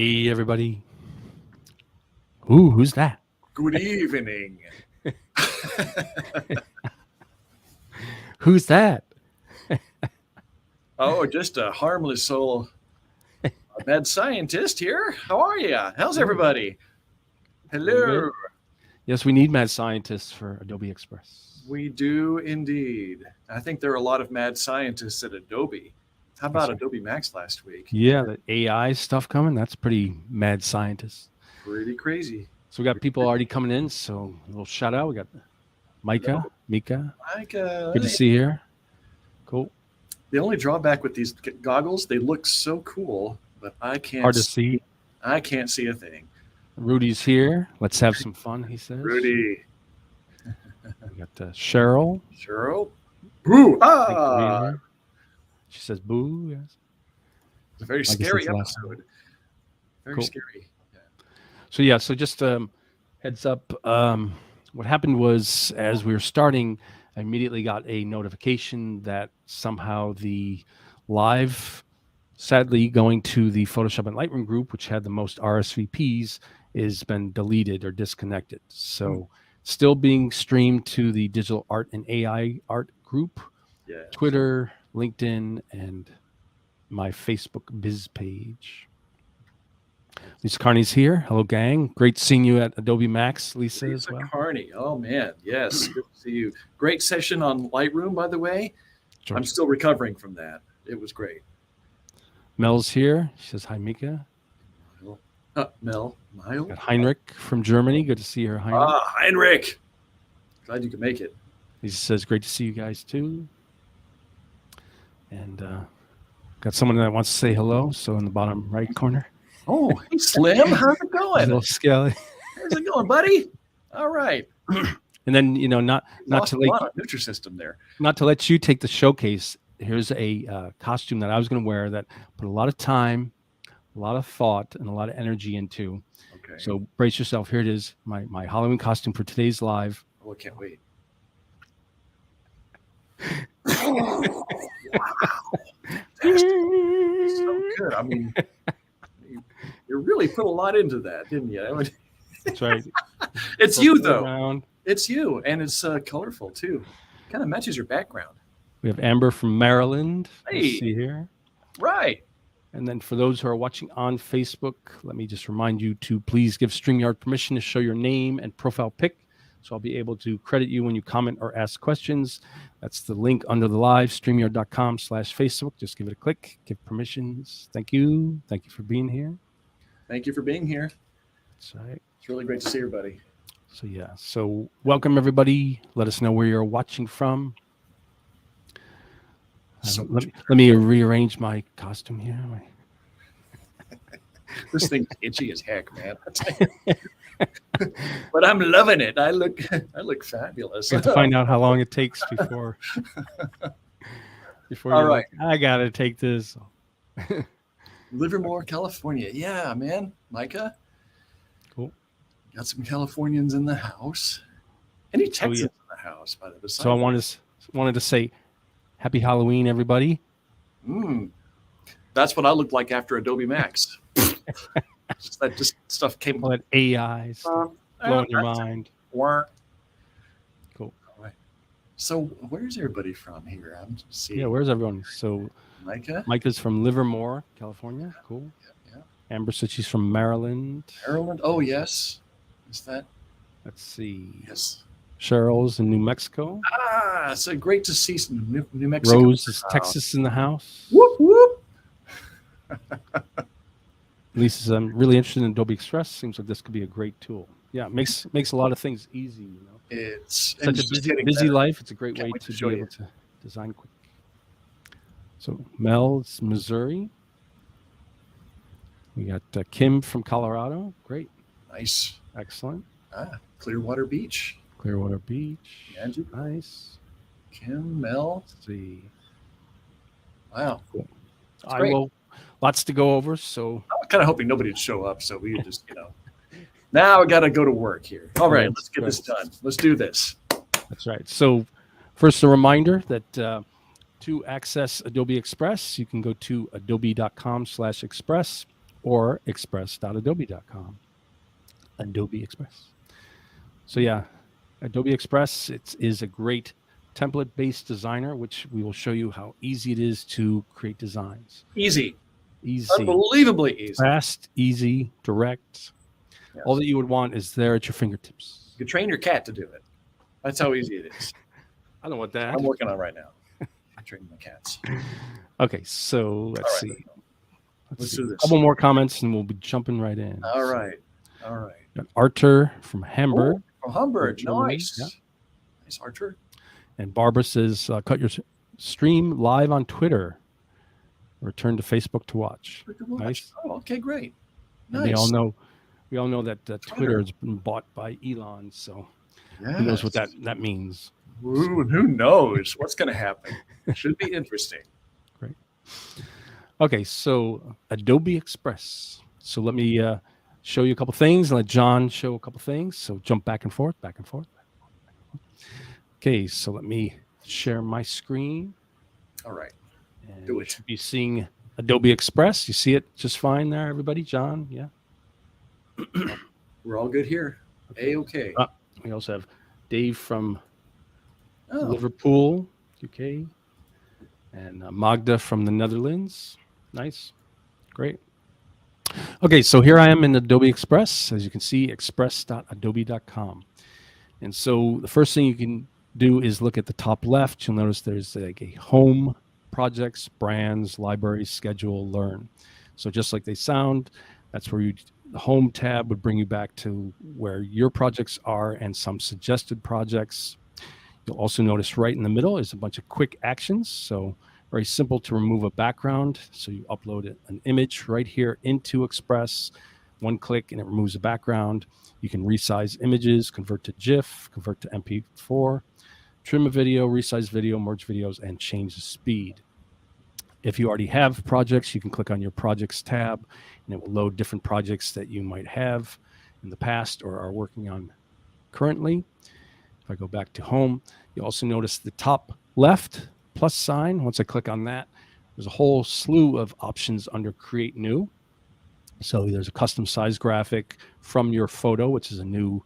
Hey, everybody. Ooh, who's that? Good evening. Who's that? Oh, just a harmless soul, a mad scientist here. How are you? How's everybody? Doing Hello. good. Yes, we need mad scientists for Adobe Express. We do indeed. I think there are a lot of mad scientists at Adobe. How about Yes, sir. Adobe Max last week? Yeah, the AI stuff coming. That's pretty mad scientist. Pretty crazy. So we got people already coming in. So a little shout out. We got Hello, Mika. Mike. Good to see you here. Cool. The only drawback with these goggles, they look so cool, but I can't. Hard to see. I can't see a thing. Rudy's here. Let's have some fun, he says. Rudy. We got Cheryl. Cheryl. Boo! Thank you for being Ah! here. She says boo. Yes. It's a very guess scary that's the last episode. Very Cool. scary. So just heads up. What happened was, as we were starting, I immediately got a notification that somehow the live, sadly going to the Photoshop and Lightroom group, which had the most RSVPs, is been deleted or disconnected. So still being streamed to the digital art and AI art group, Yeah. Twitter, LinkedIn, and my Facebook biz page. Lisa Carney's here. Hello, gang. Great seeing you at Adobe Max, Lisa, as well. Carney. Oh man, yes, good to see you. Great session on Lightroom, by the way. Sure. I'm still recovering from that. It was great. Mel's here. She says hi, Mika. Mel, Mile. Got Heinrich from Germany. Good to see her, Heinrich. Heinrich. Glad you could make it. Lisa says great to see you guys too. And got someone that wants to say hello. So in the bottom right corner. Oh, hey Slim, how's it A going? little Skelly. How's it going, buddy? All right. And then not Lost to a like lot of Nutrisystem there. not to let you take the showcase. Here's a costume that I was going to wear that put a lot of time, a lot of thought, and a lot of energy into. Okay. So brace yourself. Here it is, my Halloween costume for today's live. Oh, I can't wait. Oh, wow. That's so good. I mean, you really put a lot into that, didn't you? I mean, That's right. it's you, though. Around. It's you, and it's colorful, too. Kind of matches your background. We have Amber from Maryland. Hey. Let's see here. Right. And then for those who are watching on Facebook, let me just remind you to please give StreamYard permission to show your name and profile pic. So I'll be able to credit you when you comment or ask questions. That's the link under the live, StreamYard.com/Facebook. Just give it a click, give permissions. Thank you. Thank you for being here. Thank you for being here. That's right. It's really great to see everybody. So yeah, so welcome everybody. Let us know where you're watching from. So Let me rearrange my costume here. this thing's itchy as heck, man. But I'm loving it. I look fabulous. We have to find out how long it takes before All you're right. like, I gotta take this. Livermore, California. Yeah, man. Micah. Cool. Got some Californians in the house. Any Texans in the house, by the way. So I wanted to say happy Halloween, everybody. That's what I looked like after Adobe Max. Just stuff came. All that AI stuff blowing your mind. Cool. Cool. All right. So where's everybody from here? I'm just seeing. Yeah, where's everyone? So Micah. Micah's from Livermore, California. Cool. Yeah. Amber said she's from Maryland. Maryland. Oh yes. Is that? Let's see. Yes. Cheryl's in New Mexico. So great to see some New Mexico. Rose is Texas in the house. Whoop whoop. Lisa says, I'm really interested in Adobe Express. Seems like this could be a great tool. Yeah, it makes a lot of things easy. You know, It's such a busy life. It's a great way to be able to design quick. So Mel's Missouri. We got Kim from Colorado. Great. Nice. Excellent. Clearwater Beach. Clearwater Beach. Angie. Nice. Kim, Mel. Let's see. Wow. Cool. Lots to go over. So I'm kind of hoping nobody would show up, so we just, now I got to go to work here. All right, let's get this done. Let's do this. That's right. So first, a reminder that to access Adobe Express, you can go to adobe.com/express, or express.adobe.com. Adobe Express. So yeah, Adobe Express is a great template-based designer, which we will show you how easy it is to create designs. Easy. Easy. Unbelievably easy. Fast, easy, direct. Yes. All that you would want is there at your fingertips. You could train your cat to do it. That's how easy it is. I don't want that. I'm working on it right now. I'm training my cats. Okay, so let's see. Let's do this. A couple more comments and we'll be jumping right in. All right. All right. Got Arthur from Hamburg. Oh, from Hamburg. Germany. Nice. Yeah. Nice, Arthur. And Barbara says, cut your stream live on Twitter. Return to Facebook to watch. Nice. Oh, okay, great. Nice. And we all know that Twitter has been bought by Elon, so who knows what that means. Ooh, who knows what's going to happen? Should be interesting. Great. Okay, so Adobe Express. So let me show you a couple things and let John show a couple things. So jump back and forth, back and forth. Okay, so let me share my screen. All right. And do it. You should be seeing Adobe Express. You see it just fine there, everybody? John, yeah? We're all good here. A-okay. We also have Dave from Oh. Liverpool, UK, and Magda from the Netherlands. Nice. Great. Okay, so here I am in Adobe Express. As you can see, express.adobe.com. And so the first thing you can do is look at the top left. You'll notice there's like a home, projects, brands, libraries, schedule, learn. So just like they sound, that's where the home tab would bring you back to where your projects are and some suggested projects. You'll also notice right in the middle is a bunch of quick actions. So very simple to remove a background. So you upload an image right here into Express, one click and it removes the background. You can resize images, convert to GIF, convert to MP4, trim a video, resize video, merge videos, and change the speed. If you already have projects, you can click on your projects tab and it will load different projects that you might have in the past or are working on currently. If I go back to home, you'll also notice the top left plus sign. Once I click on that, there's a whole slew of options under Create New. So there's a custom size graphic from your photo, which is a new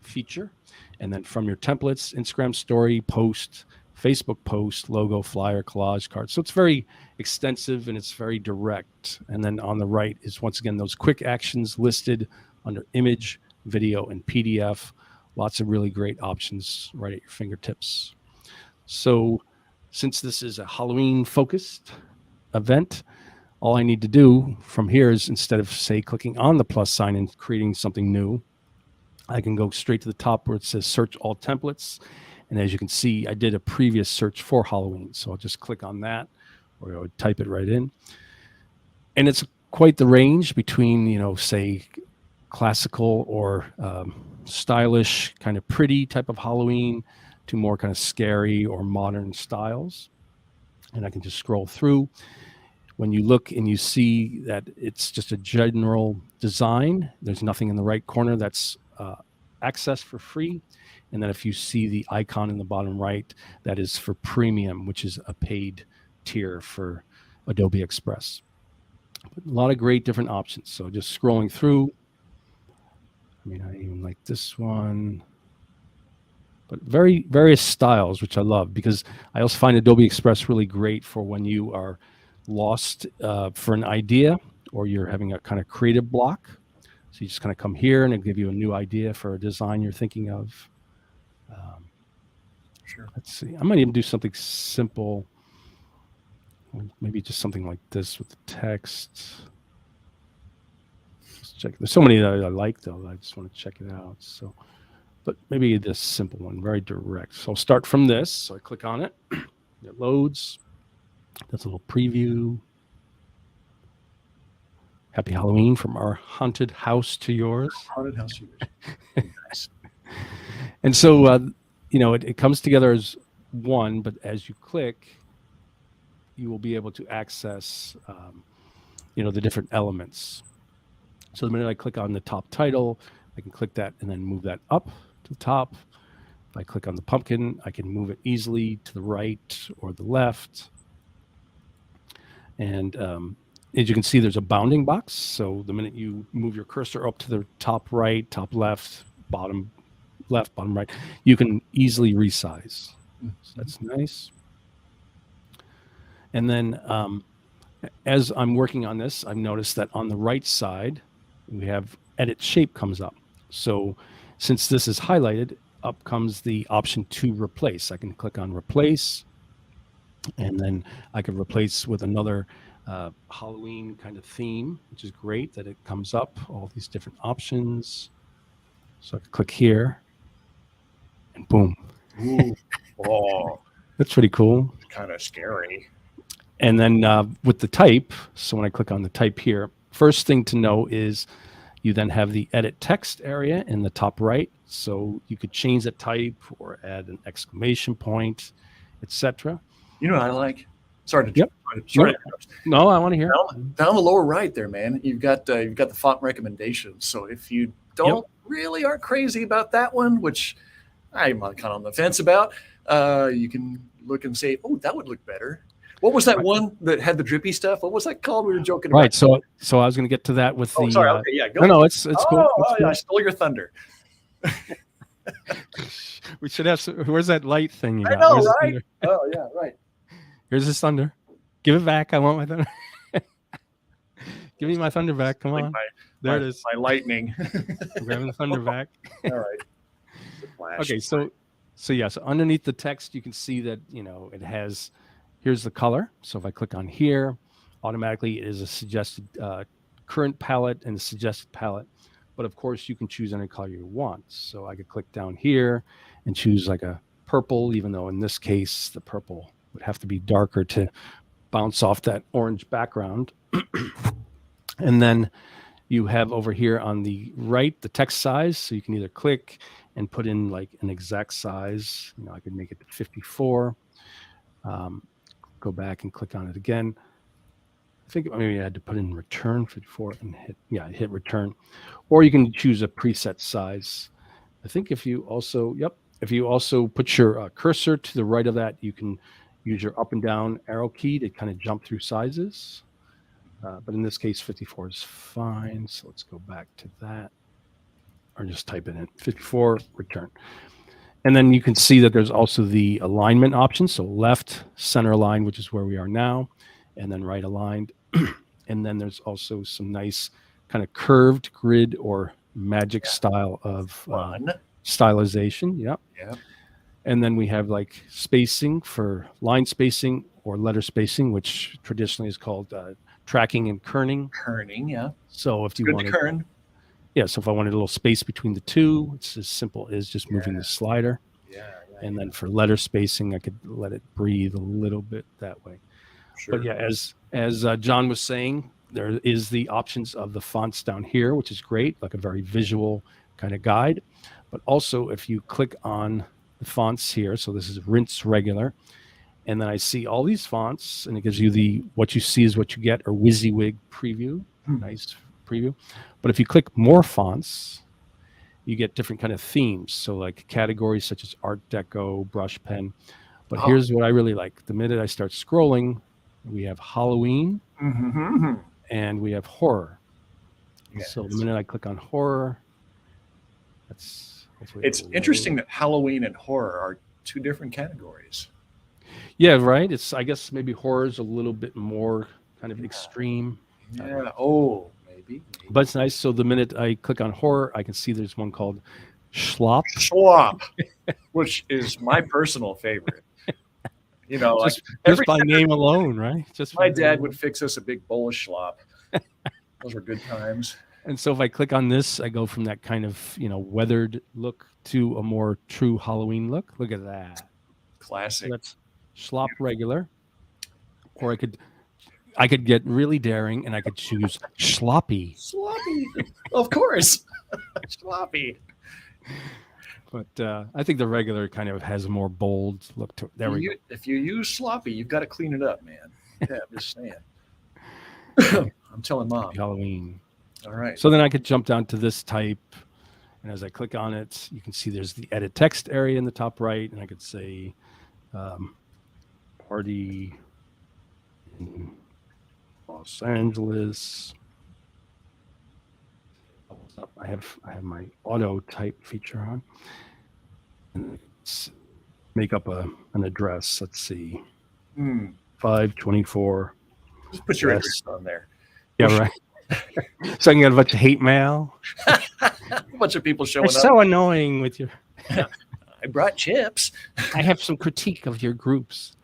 feature. And then from your templates, Instagram story, post, Facebook post, logo, flyer, collage, card. So it's very extensive and it's very direct. And then on the right is once again those quick actions listed under image, video, and PDF. Lots of really great options right at your fingertips. So since this is a Halloween focused event, all I need to do from here is instead of say clicking on the plus sign and creating something new, I can go straight to the top where it says search all templates. And as you can see, I did a previous search for Halloween. So I'll just click on that or I would type it right in. And it's quite the range between, say classical or stylish, kind of pretty type of Halloween to more kind of scary or modern styles. And I can just scroll through. When you look and you see that it's just a general design, there's nothing in the right corner that's accessed for free. And then if you see the icon in the bottom right, that is for premium, which is a paid tier for Adobe Express. But a lot of great different options. So just scrolling through, I even like this one, but various styles, which I love because I also find Adobe Express really great for when you are lost for an idea or you're having a kind of creative block. So you just kind of come here and it'll give you a new idea for a design you're thinking of. Sure. Let's see. I might even do something simple. Maybe just something like this with the text. Let's check. There's so many that I like though. I just want to check it out. So, but maybe this simple one, very direct. So I'll start from this. So I click on it. It loads. That's a little preview. Happy Halloween from our haunted house to yours. Haunted house to yours. Nice. And so, it comes together as one, but as you click, you will be able to access, the different elements. So the minute I click on the top title, I can click that and then move that up to the top. If I click on the pumpkin, I can move it easily to the right or the left. And as you can see, there's a bounding box. So the minute you move your cursor up to the top right, top left, bottom left, bottom right, you can easily resize. So that's nice. And then as I'm working on this, I've noticed that on the right side, we have edit shape comes up. So since this is highlighted, up comes the option to replace. I can click on replace, and then I can replace with another Halloween kind of theme, which is great that it comes up, all these different options. So I can click here, and boom. Ooh. Oh, That's pretty cool. kind of scary. And then with the type, so when I click on the type here, first thing to know is you then have the edit text area in the top right. So you could change the type or add an exclamation point, etc. You know what I like? Sorry to Yep. sorry. No, I want to hear. Down the lower right there, man. You've got the font recommendations. So if you don't really aren't crazy about that one, which I'm kind of on the fence about, you can look and say, oh, that would look better. What was that one that had the drippy stuff? What was that called? We were joking about. Right. So I was going to get to that with the. Sorry. Okay, yeah. Go. No, it's cool. It's cool. I stole your thunder. We should have. Where's that light thing you got? I know, Where's right? Oh, yeah, right. Here's this thunder. Give it back. I want my thunder. Give me my thunder back. Come on. There it is. My lightning. I'm grabbing the thunder back. All right. Okay, so underneath the text, you can see that it has. Here's the color. So if I click on here, automatically it is a suggested current palette and a suggested palette. But of course, you can choose any color you want. So I could click down here and choose like a purple, even though in this case, the purple would have to be darker to bounce off that orange background. And then you have over here on the right, the text size. So you can either click and put in like an exact size. I could make it 54. Go back and click on it again. I think maybe I had to put in return 54 and hit return. Or you can choose a preset size. I think if you also put your cursor to the right of that, you can use your up and down arrow key to kind of jump through sizes. But in this case, 54 is fine. So let's go back to that, or just type it in 54, return. And then you can see that there's also the alignment option. So left, center align, which is where we are now, and then right aligned. And then there's also some nice kind of curved grid or magic style of stylization. Yep. And then we have like spacing for line spacing or letter spacing, which traditionally is called tracking and kerning. Kerning, yeah. So if you want to kern. Yeah, so if I wanted a little space between the two, it's as simple as just moving the slider. And then for letter spacing, I could let it breathe a little bit that way. Sure. But yeah, as John was saying, there is the options of the fonts down here, which is great, like a very visual kind of guide. But also, if you click on the fonts here, so this is rinse regular, and then I see all these fonts, and it gives you what you see is what you get, or WYSIWYG preview, nice preview. But if you click more fonts, you get different kind of themes. So like categories such as Art Deco, brush pen. But here's what I really like. The minute I start scrolling, we have Halloween and we have horror. Yes. So the minute I click on horror, that's hopefully it's interesting that Halloween and horror are two different categories. Yeah, right. I guess maybe horror is a little bit more kind of extreme. Yeah. Maybe. But it's nice. So the minute I click on horror, I can see there's one called Schlop. Which is my personal favorite. Just by name alone, right? Just my dad would fix us a big bowl of schlop. Those were good times. And so if I click on this, I go from that kind of weathered look to a more true Halloween look. Look at that. Classic. So that's Schlop regular. Or I could get really daring and I could choose sloppy. Sloppy. Of course. Sloppy. But I think the regular kind of has a more bold look to it. There we go. If you use sloppy, you've got to clean it up, man. Yeah, I'm just saying. I'm telling Mom. Halloween. All right. So then I could jump down to this type. And as I click on it, you can see there's the edit text area in the top right. And I could say party Los Angeles. I have my auto type feature on. And let's make up an address. Let's see. 524. Just put your address on there. Yeah, right. So I can get a bunch of hate mail. A bunch of people showing It's up. so annoying with your. I brought chips. I have some critique of your groups.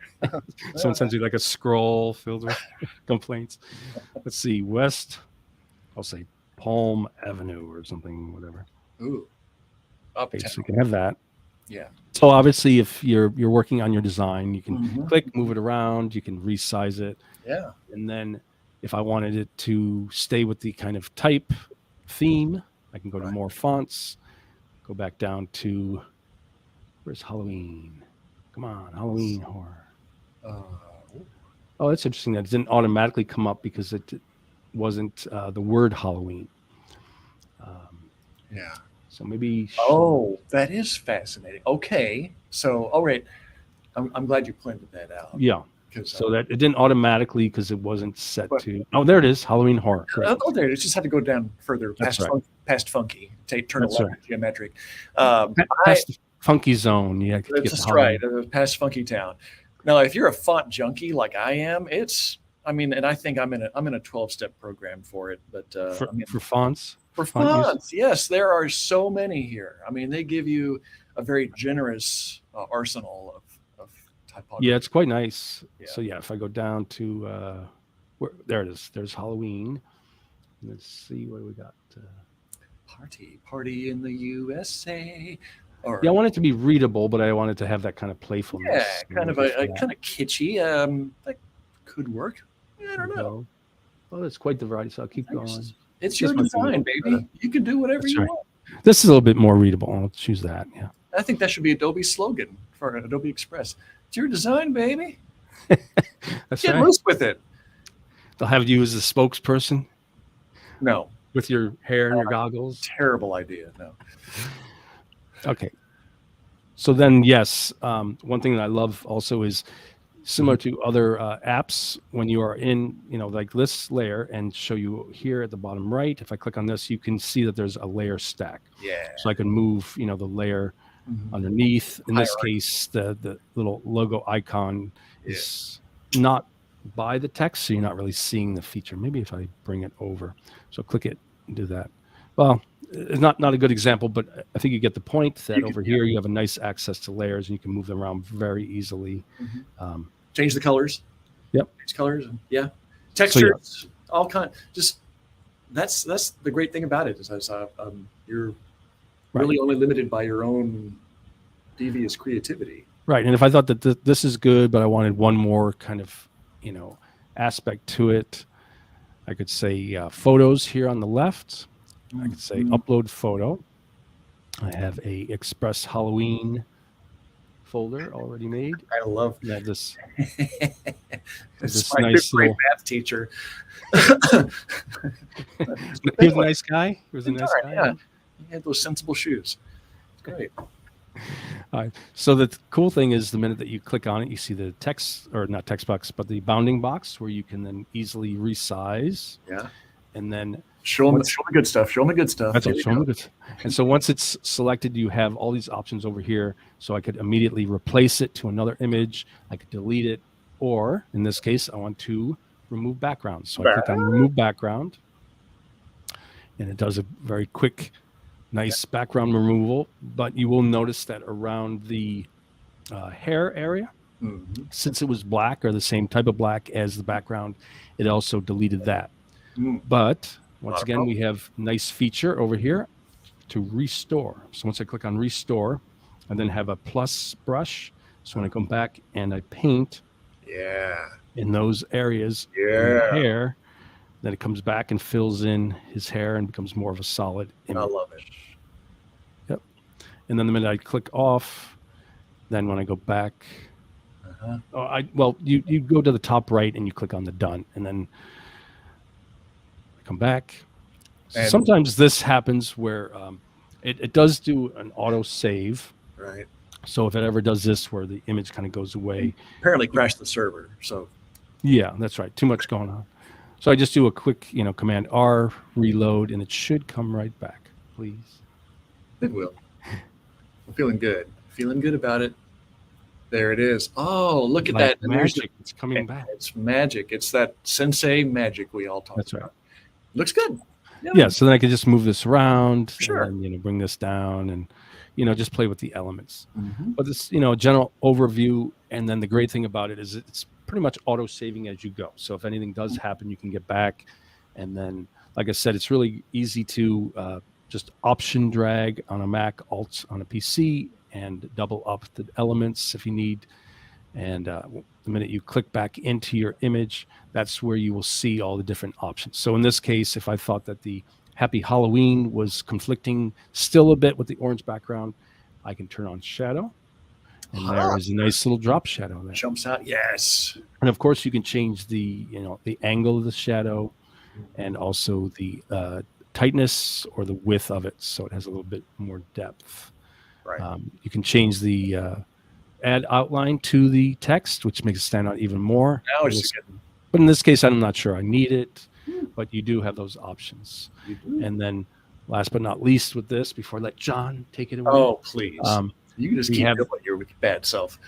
Someone sends you like a scroll filled with complaints. Let's see, West. I'll say Palm Avenue or something, whatever. Ooh, Okay, uptown. so you can have that. Yeah. So obviously, if you're working on your design, you can click, move it around, you can resize it. Yeah. And then if I wanted it to stay with the kind of type theme, I can go to more fonts, go back down to, where's Halloween? Come on, Halloween horror. Oh, that's interesting. That didn't automatically come up because it wasn't the word Halloween. Yeah. So maybe. Oh, that is fascinating. Okay. So, all right. I'm glad you pointed that out. Yeah. So that it didn't automatically because it wasn't set to. Oh, there it is. Halloween horror. Oh, there it is. Just had to go down further past funky. Turn it left, geometric. Past the funky zone. Yeah. That's right. Past funky town. Now, if you're a font junkie like I am, and I think I'm in a 12-step program for it. But for fonts. For fonts, yes, there are so many here. I mean, they give you a very generous arsenal of typography. Yeah, it's quite nice. Yeah. So yeah, if I go down to there it is. There's Halloween. Let's see what we got. Party in the USA. Or, yeah, I want it to be readable, but I want it to have that kind of playfulness. Yeah, kind of kind of kitschy. That could work. I don't know. Well, it's quite the variety, so I'll keep going. It's your design, baby. You can do whatever you want. This is a little bit more readable. I'll choose that. Yeah. I think that should be Adobe's slogan for Adobe Express. It's your design, baby. Get loose with it. They'll have you as a spokesperson. No. With your hair and your goggles. Terrible idea. No. Okay. So then, yes, one thing that I love also is similar to other apps, when you are in, like this layer and show you here at the bottom right, if I click on this, you can see that there's a layer stack. Yeah. So I can move, the layer underneath. In this case, the little logo icon is not by the text, so you're not really seeing the feature. Maybe if I bring it over. So click it and do that. Well, it's not a good example, but I think you get the point that over here you have a nice access to layers and you can move them around very easily. Change the colors. Yep. Change colors. Textures. All kind. Just that's the great thing about it is you're really only limited by your own devious creativity. Right. And if I thought that this is good, but I wanted one more kind of aspect to it, I could say photos here on the left. I could say upload photo. I have a Express Halloween folder already made. I love this. This my nice little math teacher. He was a nice guy. He was a nice guy. Yeah. He had those sensible shoes. It's great. So the cool thing is the minute that you click on it, you see the text, or not text box, but the bounding box where you can then easily resize. Yeah. And then show them the good stuff. Show them the good stuff. That's what, show them the good. And so once it's selected, you have all these options over here. So I could immediately replace it to another image. I could delete it, or in this case, I want to remove background. So I click on remove background, and it does a very quick, nice background removal. But you will notice that around the hair area, since it was black or the same type of black as the background, it also deleted that. But once again, we have nice feature over here to restore. So once I click on restore, I then have a plus brush. So when I come back and I paint in those areas in the hair, then it comes back and fills in his hair and becomes more of a solid image. I love it. Yep. And then the minute I click off, then when I go back, you go to the top right and you click on the done, and then come back. And sometimes this happens where it does do an auto save. Right. So if it ever does this where the image kind of goes away. Apparently crashed the server. So yeah, that's right. Too much going on. So I just do a quick, Command R, reload, and it should come right back. Please. It will. I'm feeling good. Feeling good about it. There it is. Oh, look at Like that. And there's magic, it's coming back. It's magic. It's that sensei magic we all talk That's about. right. Looks good. Yeah. So then I can just move this around, Sure. and then, bring this down, and just play with the elements. Mhm. But this, general overview, and then the great thing about it is it's pretty much auto saving as you go. So if anything does happen, you can get back, and then, like I said, it's really easy to just option drag on a Mac, Alt on a PC, and double up the elements if you need. And the minute you click back into your image, that's where you will see all the different options. So in this case, if I thought that the Happy Halloween was conflicting still a bit with the orange background, I can turn on shadow, and there is a nice little drop shadow there. Jumps out. Yes. And of course, you can change the the angle of the shadow, and also the tightness or the width of it, so it has a little bit more depth. Right. You can change the add outline to the text, which makes it stand out even more. Now it's good. But in this case, I'm not sure I need it, but you do have those options. You do. And then last but not least with this, before I let John take it away. Oh, please. You can just we keep have- going here with your bad self.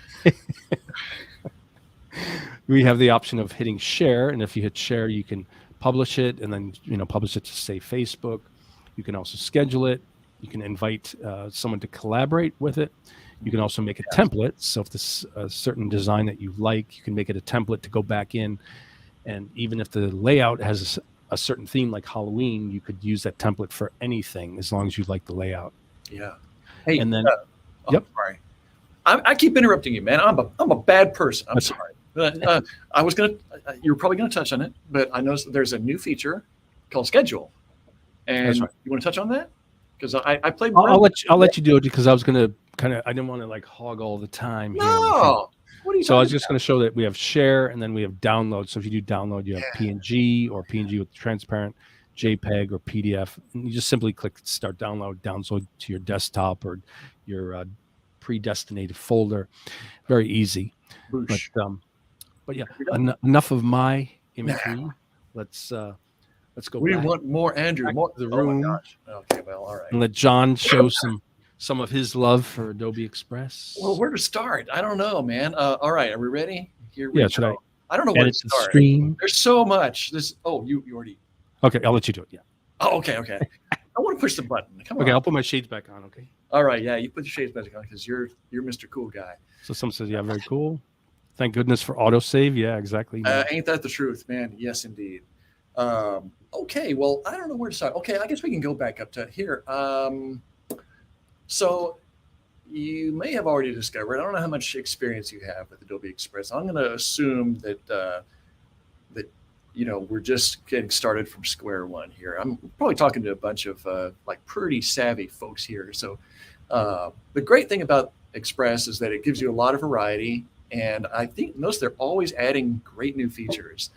We have the option of hitting share, and if you hit share, you can publish it, and then publish it to, say, Facebook. You can also schedule it. You can invite someone to collaborate with it. You can also make a template. So if this a certain design that you like, you can make it a template to go back in. And even if the layout has a certain theme like Halloween, you could use that template for anything as long as you like the layout. Yeah. Hey, And then- yep. Sorry. I keep interrupting you, man. I'm a bad person. I'm That's sorry. I was gonna. You're probably gonna touch on it, but I noticed that there's a new feature called Schedule, and That's right. you want to touch on that? Because I played. I'll let you do it, because I was gonna I didn't want to like hog all the time here. No. What are you? So I was talking just going to show that we have share, and then we have download. So if you do download, you have PNG or PNG with transparent, JPEG or PDF, and you just simply click start download to your desktop or your predestinated folder. Very easy. about? Boosh. But yeah, enough of my imagery. Let's go. We back want more Andrew. back More to the Oh room. my gosh. Okay. Well, all right. and let John show some of his love for Adobe Express. Well, where to start? I don't know, man. All right. Are we ready? Here we Yeah, go. should I I don't know where to edit the start. stream? There's so much. You already. Okay, I'll let you do it. Yeah. Oh, okay. I want to push the button. Come on. Okay, I'll put my shades back on. Okay. All right. Yeah, you put the shades back on because you're Mr. Cool Guy. So someone says, yeah, very cool. Thank goodness for autosave. Yeah, exactly. Ain't that the truth, man? Yes, indeed. Okay. Well, I don't know where to start. Okay, I guess we can go back up to here. So you may have already discovered. I don't know how much experience you have with Adobe Express. I'm going to assume that we're just getting started from square one here. I'm probably talking to a bunch of like pretty savvy folks here. So the great thing about Express is that it gives you a lot of variety, and I think notice they're always adding great new features.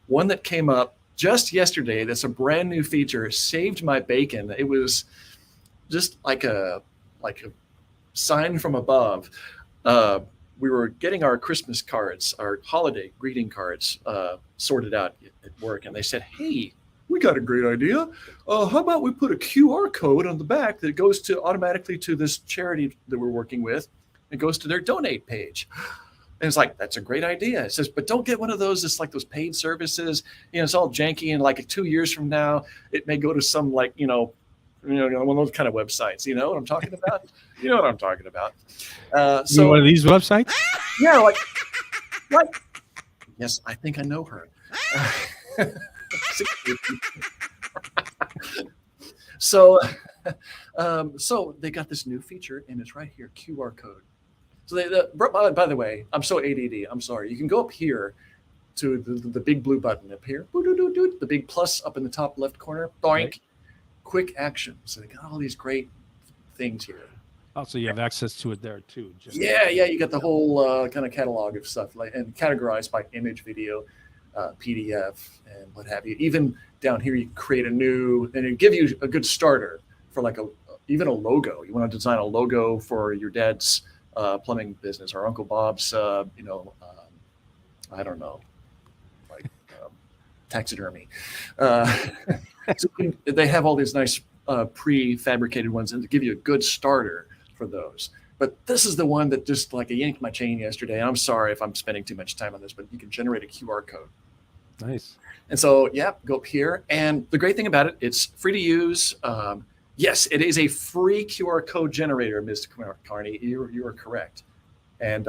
One that came up just yesterday that's a brand new feature saved my bacon. It was just like a sign from above. We were getting our Christmas cards, our holiday greeting cards sorted out at work, and they said, "Hey, we got a great idea. How about we put a QR code on the back that goes automatically to this charity that we're working with? It goes to their donate page." And it's like, that's a great idea. It says, but don't get one of those. It's like those paid services. It's all janky. And like 2 years from now, it may go to some one of those kind of websites. You know what I'm talking about? You know what I'm talking about. So one of these websites? Yeah, like. Yes, I think I know her. So they got this new feature, and it's right here, QR code. So by the way, I'm so ADD. I'm sorry. You can go up here to the big blue button up here, the big plus up in the top left corner. Boink, right. Quick action. So they got all these great things here. Oh, so you have access to it there too. Yeah. You got the whole kind of catalog of stuff, and categorized by image, video, PDF, and what have you. Even down here, you create a new, and it give you a good starter for like even a logo. You want to design a logo for your dad's plumbing business or Uncle Bob's, I don't know, like taxidermy. So they have all these nice prefabricated ones, and to give you a good starter for those. But this is the one that just like yanked my chain yesterday. And I'm sorry if I'm spending too much time on this, but you can generate a QR code. Nice. And so, yeah, go up here. And the great thing about it, it's free to use. Yes, it is a free QR code generator, Mr. Carney. You are correct. And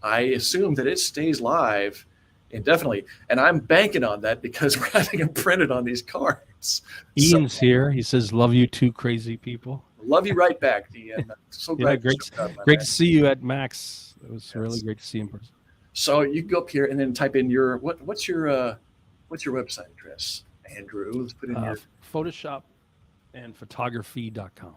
I assume that it stays live indefinitely. And I'm banking on that because we're having them printed on these cards. Ian's here. He says, love you too, crazy people. Love you right back, Ian. So glad. Great to see you at Max. It was really great to see you in person. So you can go up here and then type in your what's your website address, Andrew? Let's put in your Photoshop and photography.com.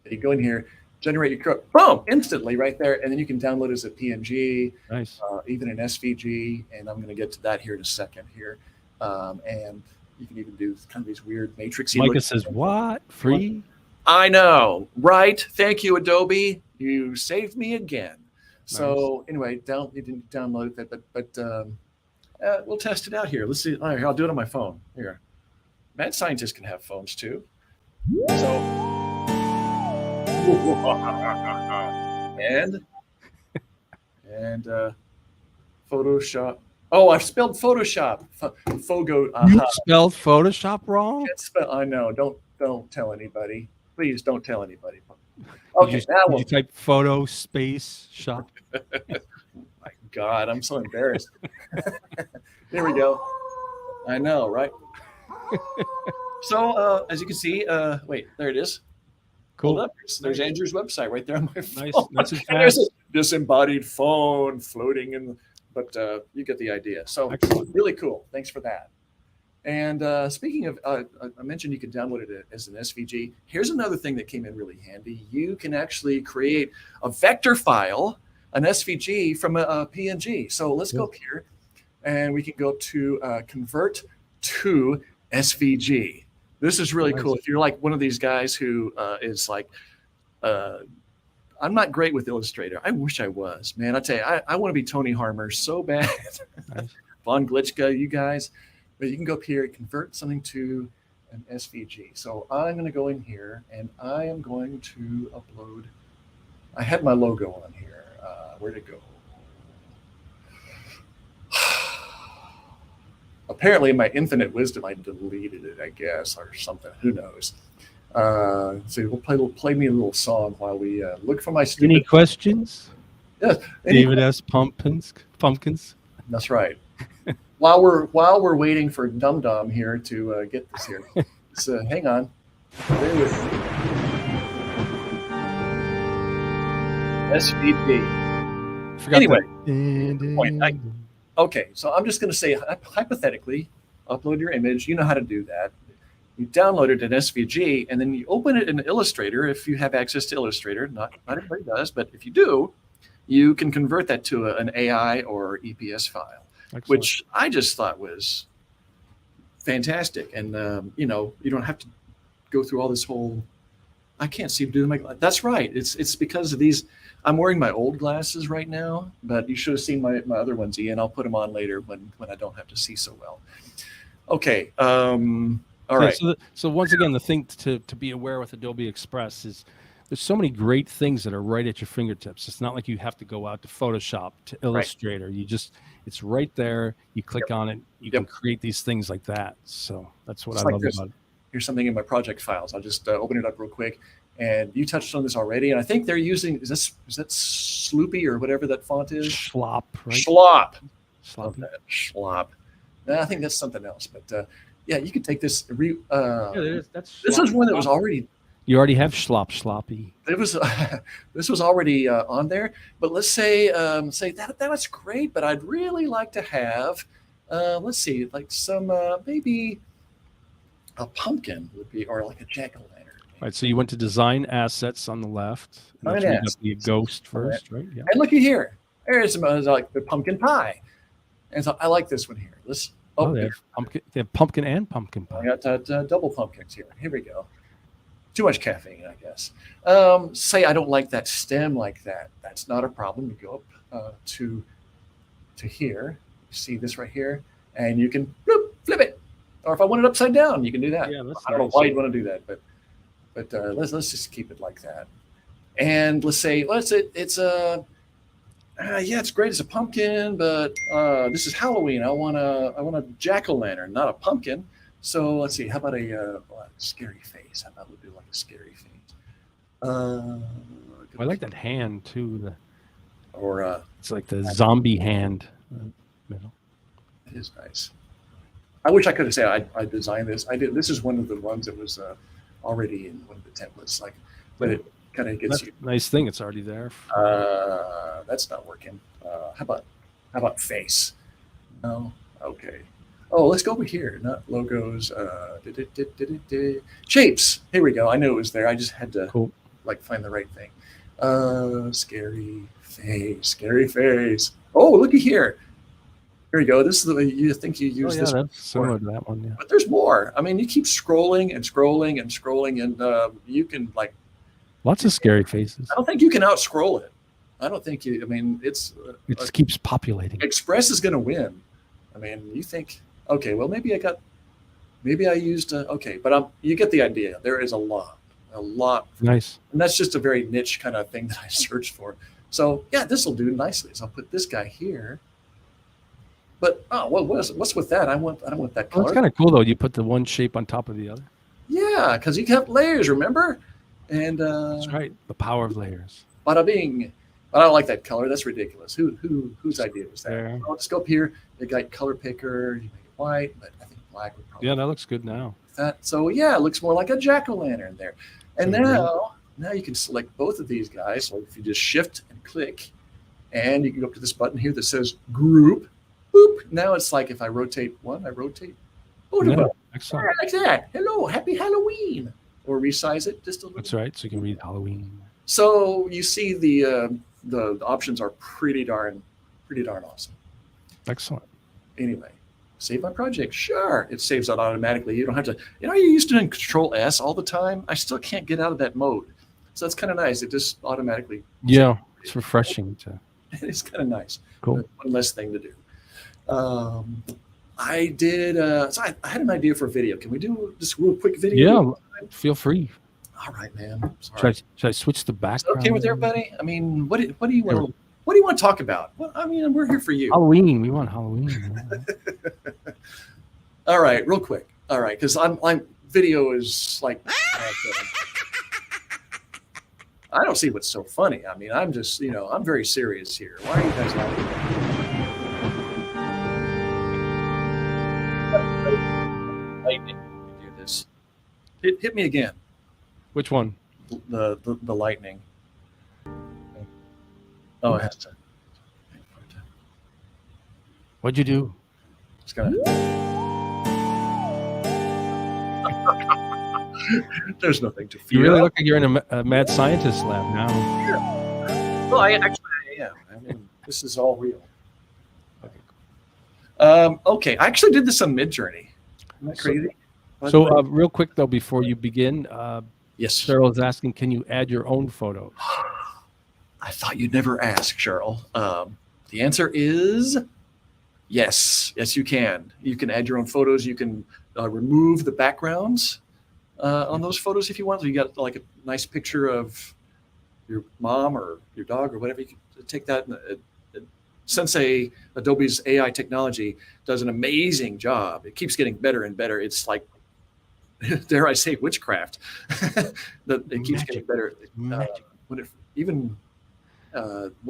You go in here, generate your code, boom, instantly right there, and then you can download it as a PNG, nice, even an SVG, and I'm going to get to that here in a second here, and you can even do kind of these weird matrixy. Micah says, "What? Free?" I know, right? Thank you, Adobe. You saved me again. Nice. So anyway, you didn't download that, but we'll test it out here. Let's see. All right, I'll do it on my phone. Here, mad scientists can have phones too. So and Photoshop. Oh, I've spelled Photoshop. Fogo. You spelled Photoshop wrong? I know. Don't tell anybody. Please don't tell anybody. Okay, did you type photo space shop? My God, I'm so embarrassed. There we go. I know, right? So as you can see, wait, there it is. Cool. Hold up. There's Andrew's website right there on my phone. Nice. And there's a disembodied phone floating in. But you get the idea. So excellent. Really cool. Thanks for that. And speaking of, I mentioned you could download it as an SVG. Here's another thing that came in really handy. You can actually create a vector file, an SVG from a PNG. So let's go up here, and we can go to convert to SVG. This is really cool. If you're like one of these guys who is like, I'm not great with Illustrator. I wish I was, man. I tell you, I want to be Tony Harmer so bad. Nice. Von Glitchka, you guys. But you can go up here and convert something to an SVG. So I'm going to go in here and I am going to upload. I had my logo on here. Where'd it go? Apparently, in my infinite wisdom, I deleted it, I guess, or something. Who knows? So we'll play me a little song while we look for my stupid. Any questions? Yes. David S. Pumpkins. That's right. While we're waiting for Dum Dum here to get this here, so hang on. SVG. Anyway, point. Okay, so I'm just going to say hypothetically, upload your image. You know how to do that. You download it in SVG, and then you open it in Illustrator if you have access to Illustrator. Not everybody does, but if you do, you can convert that to an AI or EPS file. Excellent. Which I just thought was fantastic. And, you don't have to go through all this whole, I can't see doing my, that's right. It's because of these, I'm wearing my old glasses right now, but you should have seen my other ones, Ian. I'll put them on later when I don't have to see so well. Okay. All right. So once again, the thing to be aware with Adobe Express is there's so many great things that are right at your fingertips. It's not like you have to go out to Photoshop, to Illustrator. Right. It's right there. You click on it. You can create these things like that. So that's what I love about it. Here's something in my project files. I'll just open it up real quick. And you touched on this already. And I think they're using, is that Sloopy or whatever that font is? Schlop, right? Schlop. No, I think that's something else. But yeah, you could take this. This is one that was already. You already have sloppy. This was already on there, but let's say that was great, but I'd really like to have, let's see, like some maybe a pumpkin would be, or like a jack-o'-lantern. Right. So you went to design assets on the left. And that's where you got the ghost first, right? Yeah. And looky here, there's some like the pumpkin pie, and so I like this one here. They have pumpkin and pumpkin pie. I got double pumpkins here. Here we go. Too much caffeine, I guess. Say I don't like that stem like that. That's not a problem. You go up to here, see this right here, and you can flip it. Or if I want it upside down, you can do that. Yeah, that's I don't know nice. why you'd want to do that, but let's just keep it like that. And let's say it's a yeah, it's great as a pumpkin, but this is Halloween. I want a jack-o'-lantern, not a pumpkin. So let's see. How about a scary face? How about we do like a scary face? I like that hand too. Or It's like the zombie hand. it is nice. I wish I could have said I designed this. I did. This is one of the ones that was already in one of the templates. Like, but it kind of gets you. Nice thing. It's already there. That's not working. How about face? No. Okay. Oh, let's go over here. Not logos. Shapes. Here we go. I knew it was there. I just had to like find the right thing. Scary face. Scary face. Oh, looky here. Here we go. This is the way you think you use this. That's similar to that one. Yeah. But there's more. I mean, you keep scrolling and scrolling and scrolling, and you can like. Lots of scary faces. I don't think you can out-scroll it. I don't think you. I mean, it just keeps populating. Express is going to win. I mean, you think, okay, well, maybe I used. Okay, but you get the idea. There is a lot. Nice. And that's just a very niche kind of thing that I searched for. So yeah, this will do nicely. So I'll put this guy here. But what's with that? I don't want that color. It's kind of cool though. You put the one shape on top of the other. Yeah, because you have layers. Remember? And that's right. The power of layers. Bada bing. But I don't like that color. That's ridiculous. Whose idea was that? There. I'll just go up here. You got color picker. You make it white, but I think black would probably. Yeah, that looks good now. That. So yeah, it looks more like a jack-o'-lantern there. And now you can select both of these guys. So if you just shift and click, and you can go up to this button here that says group. Boop. Now it's like if I rotate one, I rotate. Excellent. Like that. Hello, happy Halloween. Or resize it just a little. That's right. So you can read Halloween. So you see the options are pretty darn awesome. Excellent. Anyway, save my project. Sure, it saves it automatically. You don't have to. You're used to doing Control S all the time. I still can't get out of that mode. So that's kind of nice. It just automatically. Yeah, it's refreshing to. It's kind of nice. Cool. One less thing to do. I did. So I had an idea for a video. Can we do this real quick video? Yeah, feel free. All right, man. Sorry. Should I switch the background? Okay with everybody? I mean, what do you want? What do you want to talk about? Well, I mean, we're here for you. Halloween. We want Halloween. All right, real quick. All right, because I'm video is like. I don't see what's so funny. I mean, I'm just I'm very serious here. Why are you guys laughing? Lightning. Do this. Hit me again. Which one? The lightning. Oh, it has to. What'd you do? It's gonna. There's nothing to fear. You really look like you're in a mad scientist lab now. Yeah. Well, I am. I mean, this is all real. Okay, I actually did this on Midjourney. Isn't that crazy? So real quick though, before you begin, yes, Cheryl is asking, can you add your own photos? I thought you'd never ask, Cheryl. The answer is yes. Yes, you can. You can add your own photos. You can remove the backgrounds on those photos if you want. So you got like a nice picture of your mom or your dog or whatever. You can take that. Sensei, Adobe's AI technology, does an amazing job. It keeps getting better and better. It's like, dare I say, witchcraft. It keeps getting better. When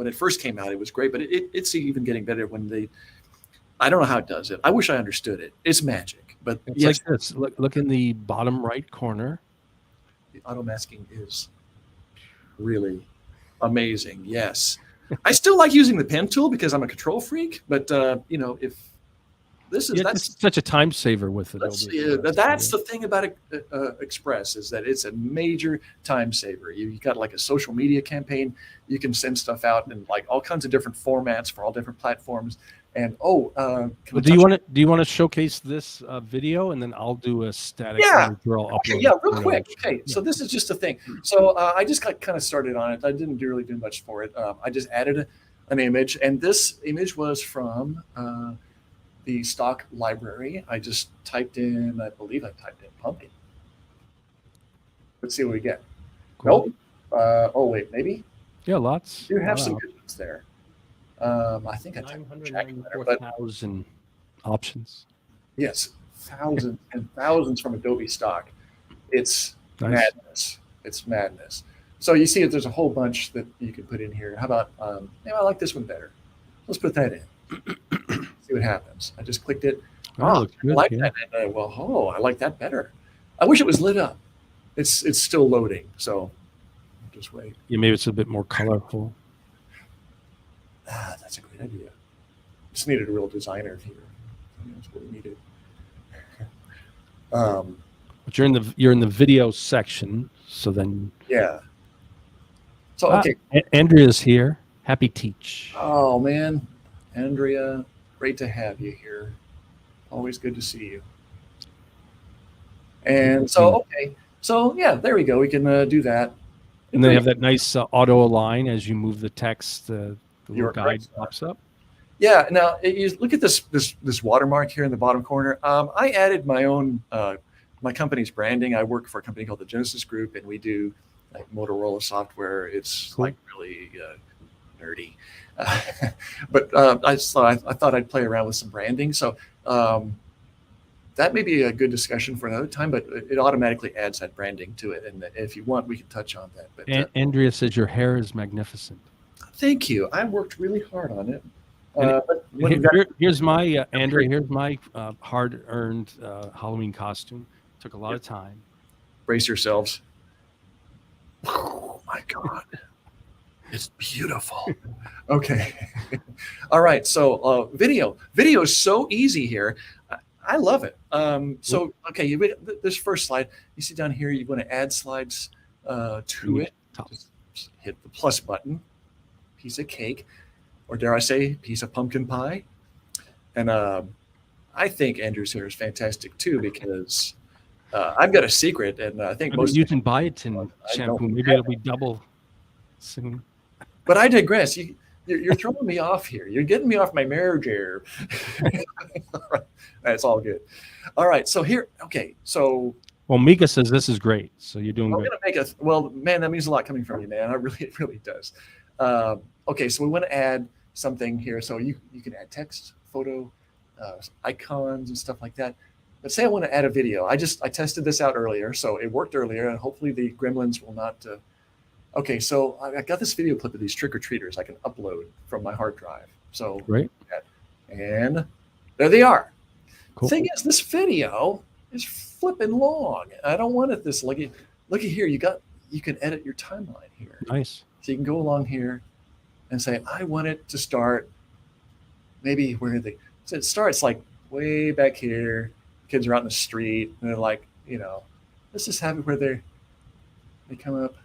it first came out, it was great, but it's even getting better when I don't know how it does it. I wish I understood it. It's magic, but it's like this. Look in the bottom right corner. The auto masking is really amazing. Yes. I still like using the pen tool because I'm a control freak, but if this is that's such a time saver with it. That's the thing about Express is that it's a major time saver. You got like a social media campaign, you can send stuff out in like all kinds of different formats for all different platforms. And do you want to showcase this video, and then I'll do a static upload. Yeah, real quick. Okay, so this is just a thing. So I just got kind of started on it. I didn't really do much for it. I just added an image, and this image was from the stock library. I just typed in, I believe I typed in pumpkin. Let's see what we get. Cool. Nope. Oh wait, maybe. Yeah, lots. You have some Wow. good ones there. I think I typed Jack in there, but 994,000 options. yes, thousands and thousands from Adobe stock. It's Nice. madness. It's madness. So you see, there's a whole bunch that you can put in here. How about? I like this one better. Let's put that in. See what happens. I just clicked it. Oh, looks I good. like Yeah. that. And, I like that better. I wish it was lit up. It's still loading, so just wait. Yeah, maybe it's a bit more colorful. That's a great idea. Just needed a real designer here. That's what we needed. But you're in the video section, so then Yeah. So okay. Andrea's here. Happy teach. Oh man, Andrea, great to have you here. Always good to see you. And so okay, so yeah, there we go. We can do that. And they have that nice auto align as you move the text. The little guide pops up. Yeah. Now you look at this watermark here in the bottom corner. I added my own my company's branding. I work for a company called the Genesis Group, and we do like Motorola software. It's Cool. like really nerdy, but I thought I'd play around with some branding. So that may be a good discussion for another time. But it automatically adds that branding to it, and if you want, we can touch on that. But Andrea says your hair is magnificent. Thank you. I worked really hard on it. Here's my Andrea. Here's my hard-earned Halloween costume. Took a lot of time. Brace yourselves. Oh my God, it's beautiful. Okay, all right. So video is so easy here. I love it. So okay, this first slide. You see down here, you want to add slides to it. Just hit the plus button. Piece of cake, or dare I say, piece of pumpkin pie. And I think Andrew's hair is fantastic too, because I've got a secret, and I think most using biotin shampoo. Maybe it'll be double soon. But I digress. You're throwing me off here. You're getting me off my marriage here. That's all good. All right. So here, okay. So well, Mika says this is great. So you're doing good. Well, man, that means a lot coming from you, man. It really does. Okay, so we want to add something here. So you can add text, photo, icons, and stuff like that. But say I want to add a video. I tested this out earlier, so it worked earlier, and hopefully the gremlins will not. Okay, so I got this video clip of these trick-or-treaters I can upload from my hard drive. So great. And there they are. Cool. Thing is, this video is flipping long. I don't want it this looky here. You can edit your timeline here. Nice. So you can go along here and say, I want it to start maybe so it starts like way back here. Kids are out in the street and they're like, let's just have it where they come up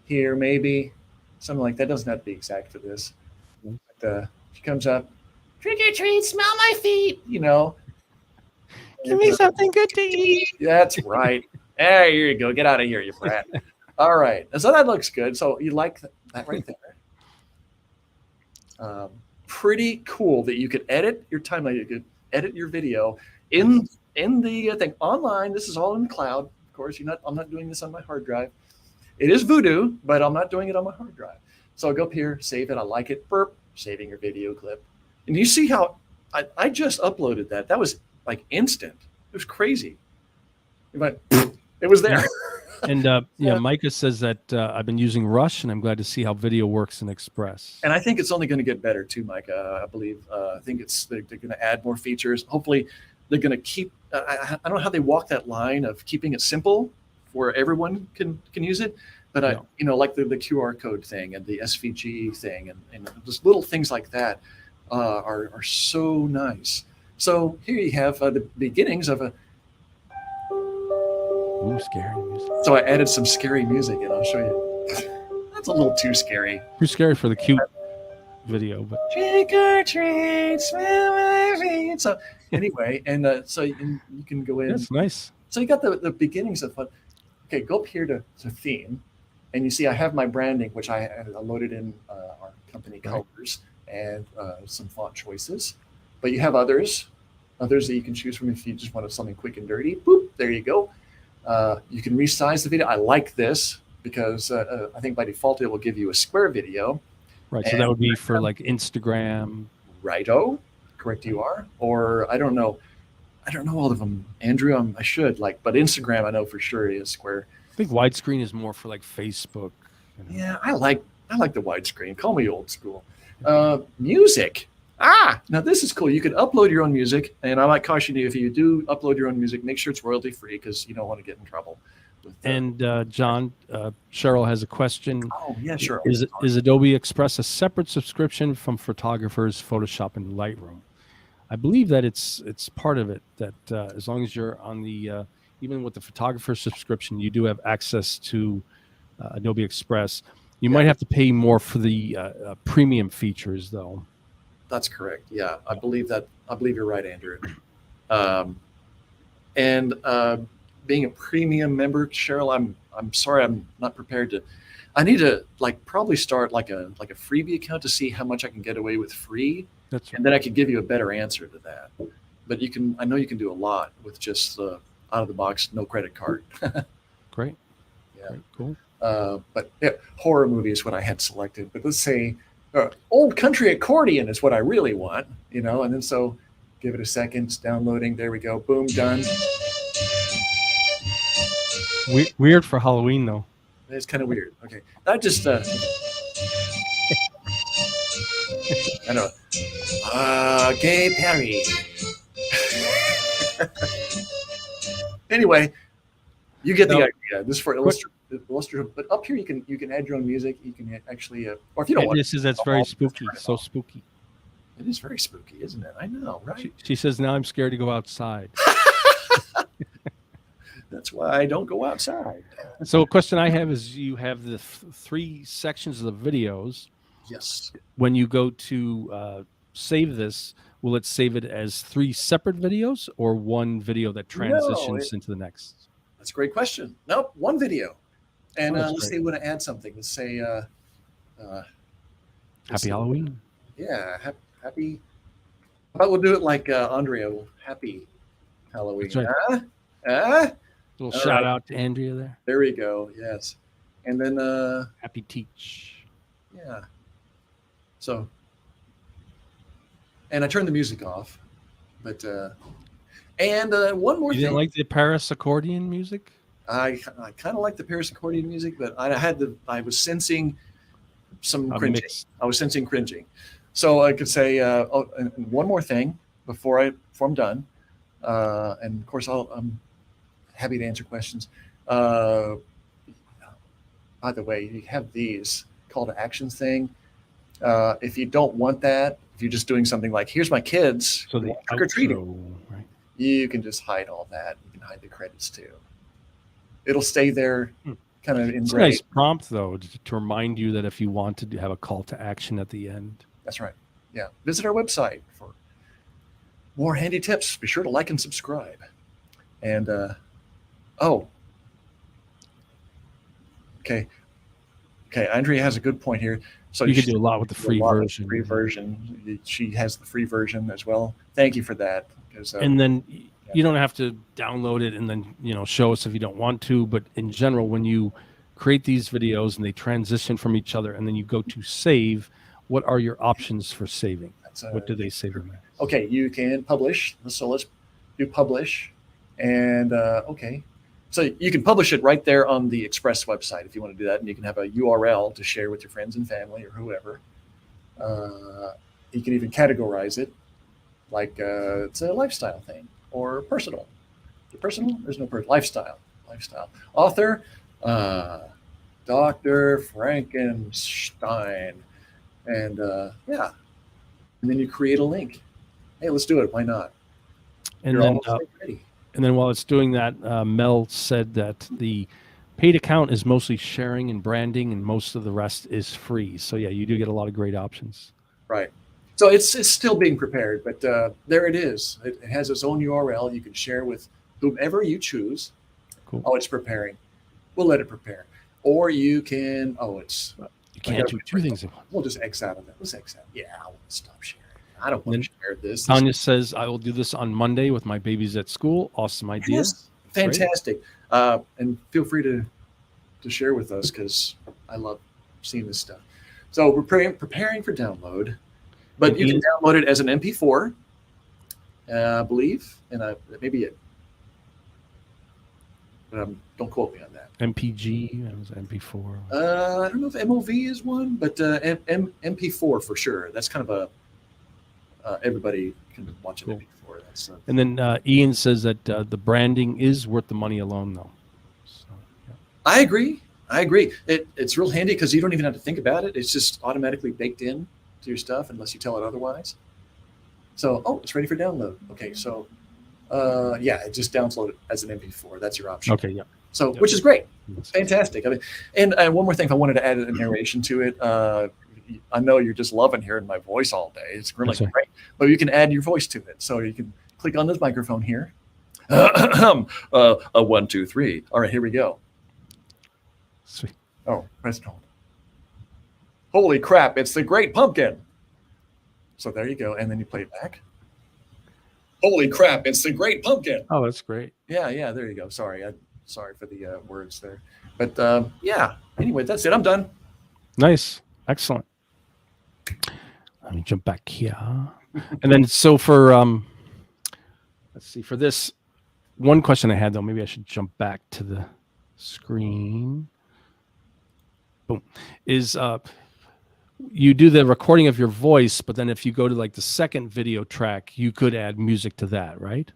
here, maybe something like that. Doesn't have to be exact for this. But, she comes up, trick or treat, smell my feet, Give me something good to eat. That's right. Hey, here you go. Get out of here, you brat. All right. So that looks good. So you like that right there. Pretty cool that you could edit your timeline. You could edit your video in the thing online. This is all in the cloud. Of course, I'm not doing this on my hard drive. It is Voodoo, but I'm not doing it on my hard drive. So I'll go up here, save it. I like it. Burp, saving your video clip. And you see how I just uploaded that. That was like instant. It was crazy. It was there. And Micah says that I've been using Rush, and I'm glad to see how video works in Express. And I think it's only going to get better too, Micah. I believe. I think they're going to add more features. Hopefully, they're going to keep. I don't know how they walk that line of keeping it simple where everyone can use it, but like the QR code thing and the SVG thing and just little things like that are so nice. So here you have the beginnings of a. Ooh, scary music. So I added some scary music, and I'll show you. That's a little too scary. Too scary for the cute video, but trick or treat, smell my feet. So anyway, and so you can go in. That's nice. So you got the beginnings of fun. Okay, go up here to theme, and you see I have my branding, which I loaded in our company colors and some font choices. But you have others. others that you can choose from if you just want something quick and dirty. Boop, there you go. You can resize the video. I like this because I think by default it will give you a square video. Right. So that would be for like Instagram. Righto, correct you are. Or I don't know all of them, Andrew. I should but Instagram I know for sure is square. I think widescreen is more for like Facebook. Yeah, I like the widescreen. Call me old school. Music. Now this is cool. You can upload your own music, and I might caution you if you do upload your own music, make sure it's royalty free because you don't want to get in trouble. And John, Cheryl has a question. Oh yeah, sure. Is Adobe Express a separate subscription from photographers, Photoshop, and Lightroom? I believe that it's part of it. That as long as you're on the even with the photographer subscription, you do have access to Adobe Express. You might have to pay more for the premium features, though. That's correct. Yeah, I believe you're right, Andrew. Being a premium member, Cheryl, I'm sorry, I'm not prepared to. I need to probably start like a freebie account to see how much I can get away with free. That's right. And then I could give you a better answer to that. But I know you can do a lot with just out of the box, no credit card. Great. Yeah. Great. Cool. But yeah, horror movie is what I had selected. But let's say old country accordion is what I really want, and then so give it a second. It's downloading. There we go. Boom, done. Weird for Halloween, though. It's kind of weird. Okay. I just I know. Gay Perry. Anyway, you get the idea. This is for illustrative, but up here you can add your own music. You can actually, or if you don't want. That's very spooky. So spooky. It is very spooky, isn't it? I know, right? She says, "Now I'm scared to go outside." That's why I don't go outside. So a question I have is, you have the 3 sections of the videos. Yes. When you go to save this, will it save it as 3 separate videos or one video that transitions into the next? That's a great question. Nope, one video. And let's say we want to add something. Let's say Happy Halloween. Yeah, happy. How about we'll do it like Andrea? Happy Halloween. That's right. Little shout out to Andrea there. There we go. Yes. And then happy teach. Yeah. So, and I turned the music off, but and one more thing. You didn't like the Paris accordion music? I kind of like the Paris accordion music, but I was sensing some cringing. I was sensing cringing. So I could say and one more thing before I'm done, and of course I'm happy to answer questions. By the way, you have these call to actions thing. If you don't want that, if you're just doing something like, here's my kids, so the trick or treating, right? You can just hide all that. You can hide the credits too. It'll stay there, kind of in. It's a nice prompt though, to remind you that if you want to have a call to action at the end. That's right. Yeah. Visit our website for more handy tips. Be sure to like and subscribe. And okay. Andrea has a good point here. So you can do a lot with the free version. She has the free version as well. Thank you for that. And then you don't have to download it and then show us if you don't want to. But in general, when you create these videos and they transition from each other, and then you go to save, what are your options for saving? What do they save them as? Okay, you can publish. So let's do publish, and okay. So you can publish it right there on the Express website if you want to do that, and you can have a URL to share with your friends and family or whoever. You can even categorize it like it's a lifestyle thing or personal. Personal? There's no personal. Lifestyle. Author, Dr. Frankenstein. And yeah. And then you create a link. Hey, let's do it. Why not? And then while it's doing that, Mel said that the paid account is mostly sharing and branding, and most of the rest is free. So yeah, you do get a lot of great options. Right. So it's still being prepared, but there it is. It has its own URL. You can share with whomever you choose. Cool. Oh, it's preparing. We'll let it prepare. Or you can. Oh, it's. You can't do 2 things at once. We'll just X out of it. Let's X out. Yeah, I want to stop sharing. I don't want Then to share this. Tanya says, I will do this on Monday with my babies at school. Awesome idea. Yes, fantastic. And feel free to share with us because I love seeing this stuff. So we're preparing for download, but And you can Ian- download it as an MP4, I believe, and maybe it. Don't quote me on that. MPG, that was MP4. I don't know if MOV is one, but MP4 for sure. That's kind of a everybody can watch an Cool. MP4. That's And then Ian says that the branding is worth the money alone, though. So, yeah. I agree. It's real handy because you don't even have to think about it. It's just automatically baked in to your stuff unless you tell it otherwise. So, it's ready for download. Okay, so just download it as an MP4. That's your option. Okay, yeah. So, Yep. which is great. Yes. Fantastic. I mean, and one more thing, if I wanted to add a narration to it, I know you're just loving hearing my voice all day. It's really That's right. great. But you can add your voice to it. So you can click on this microphone here. 1, 2, 3. All right, here we go. Sweet. Oh, press and hold. Holy crap, it's the Great Pumpkin. So there you go. And then you play it back. Holy crap, it's the Great Pumpkin. Oh, that's great. Yeah, there you go. Sorry for the words there. But anyway, that's it. I'm done. Nice. Excellent. Let me jump back here. And then so for let's see, for this one question I had though, maybe I should jump back to the screen. Boom. Is you do the recording of your voice, but then if you go to like the second video track, you could add music to that, right?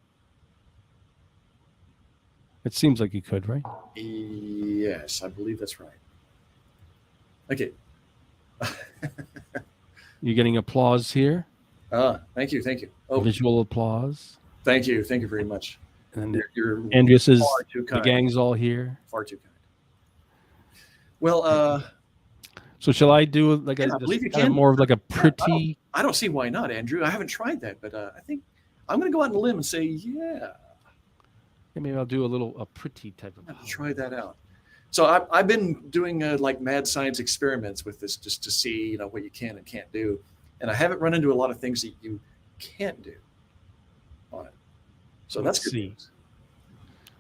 It seems like you could, right? Yes, I believe that's right. Okay. You're getting applause here. Thank you. Oh, Visual applause. thank you very much. And then You're Andrea says far too the kind. gang's all here. Far too kind. Well, So shall I do like I a believe you kind of can. more of like a pretty? I don't see why not, Andrew. I haven't tried that, but I think I'm going to go out on a limb and say, yeah, Maybe I'll do a pretty type of. I'll have to try that out. So I've been doing like mad science experiments with this just to see what you can and can't do, and I haven't run into a lot of things that you can't do on it. So that's good news.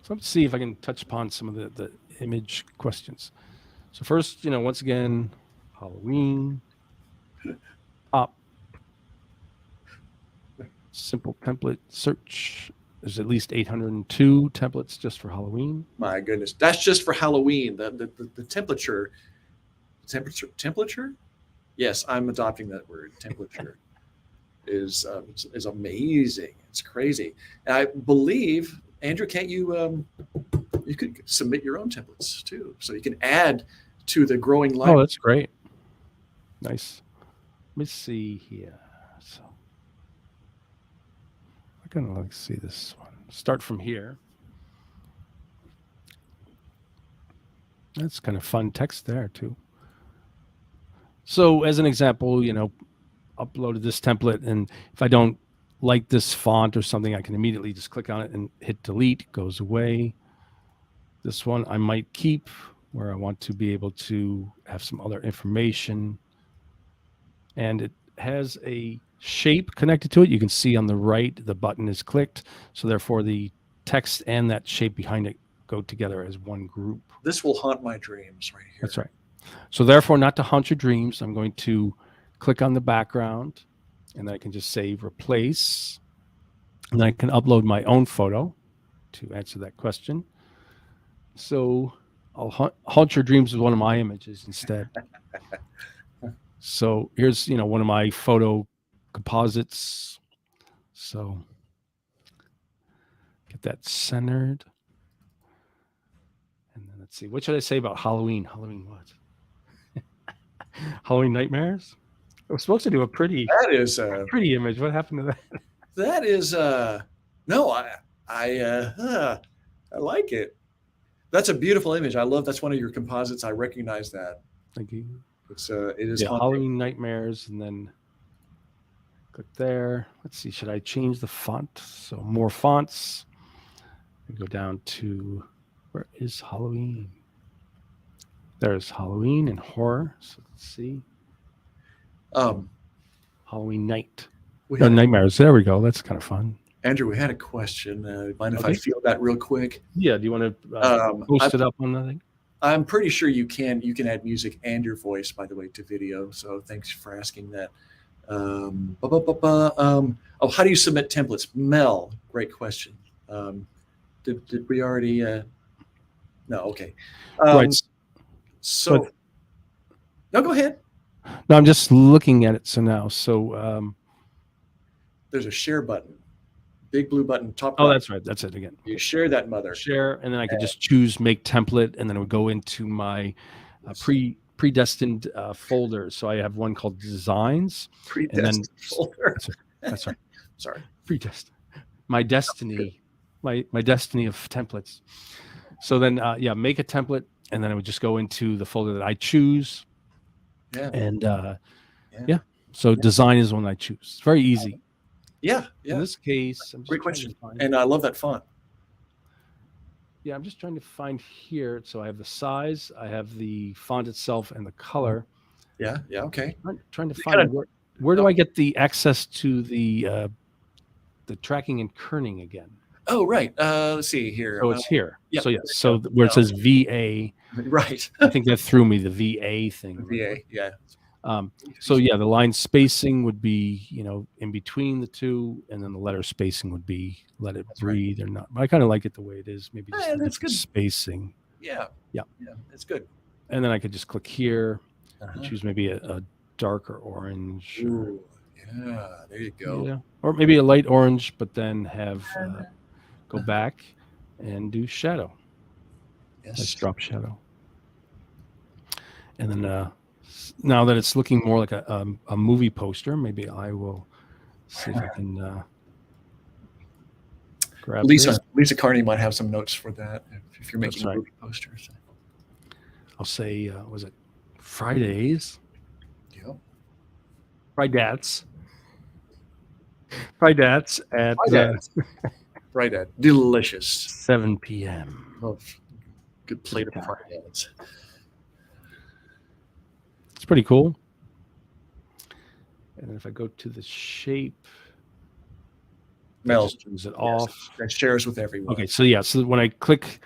So let's see if I can touch upon some of the image questions. So first, once again, Halloween. Up. Simple template search. There's at least 802 templates just for Halloween. My goodness, that's just for Halloween. The temperature. Yes, I'm adopting that word. Temperature is amazing. It's crazy. And I believe, Andrew, can't you you could submit your own templates too, so you can add to the growing library. Oh, that's great. Nice. Let me see here. So I'm gonna see this one. Start from here. That's kind of fun text there too. So as an example, uploaded this template, and if I don't like this font or something, I can immediately just click on it and hit delete. It goes away. This one I might keep where I want to be able to have some other information. And it has a shape connected to it. You can see on the right, the button is clicked. So therefore the text and that shape behind it go together as one group. This will haunt my dreams right here. That's right. So therefore, not to haunt your dreams, I'm going to click on the background, and then I can just save replace. And then I can upload my own photo to answer that question. So I'll haunt your dreams with one of my images instead. So here's, one of my photo composites. So get that centered. And then let's see, what should I say about Halloween? Halloween what? Halloween nightmares? I was supposed to do a pretty image. What happened to that? That is no, I like it. That's a beautiful image. I love that's one of your composites. I recognize that. Thank you. It is Halloween nightmares, and then click there. Let's see, should I change the font? So more fonts. And go down to where is Halloween? There's Halloween and horror. So let's see. Um, Halloween night. We No, had nightmares. There we go. That's kind of fun. Andrew, we had a question. Mind if I Okay. field that real quick? Yeah. Do you want to post it up on the thing? I'm pretty sure you can add music and your voice, by the way, to video. So thanks for asking that. Oh, how do you submit templates? Mel, great question. Did we already? No, okay. Right. So, But- no, go ahead. No, I'm just looking at it. So There's a share button, big blue button, top oh, right. that's right. That's it again. You share that mother. Share, and then I could just choose make template, and then it would go into my predestined folder. So I have one called designs, Predestined folder. That's right. Sorry. Predestined. My destiny, my destiny of templates. So then, make a template, and then it would just go into the folder that I choose. Yeah. And so design is one I choose. It's very easy. Yeah. In this case, I'm just great question, and I love that font. Yeah, I'm just trying to find here. So I have the size, I have the font itself, and the color. Yeah. Okay. I'm trying to find where do I get the access to the tracking and kerning again? Oh, right. Let's see here. Oh, it's here. Yeah. So so where it says VA, right. I think that threw me, the VA thing. VA. Yeah. So the line spacing would be, in between the two, and then the letter spacing would be let it breathe or not. But I kind of like it the way it is. Maybe just that's good spacing. Yeah. It's good. And then I could just click here and choose maybe a darker orange. Ooh, yeah, there you go. Yeah. Or maybe a light orange, but then have go back and do shadow. Yes. Let's drop shadow. And then now that it's looking more like a movie poster, maybe I will see if I can grab this. Lisa Carney might have some notes for that if you're making movie posters. I'll say, was it Fridays? Yeah. Fridays at Right at delicious 7 p.m. Love good plate of fridays. It's pretty cool. And then if I go to the shape, Mel turns it off. That shares with everyone. Okay, so when I click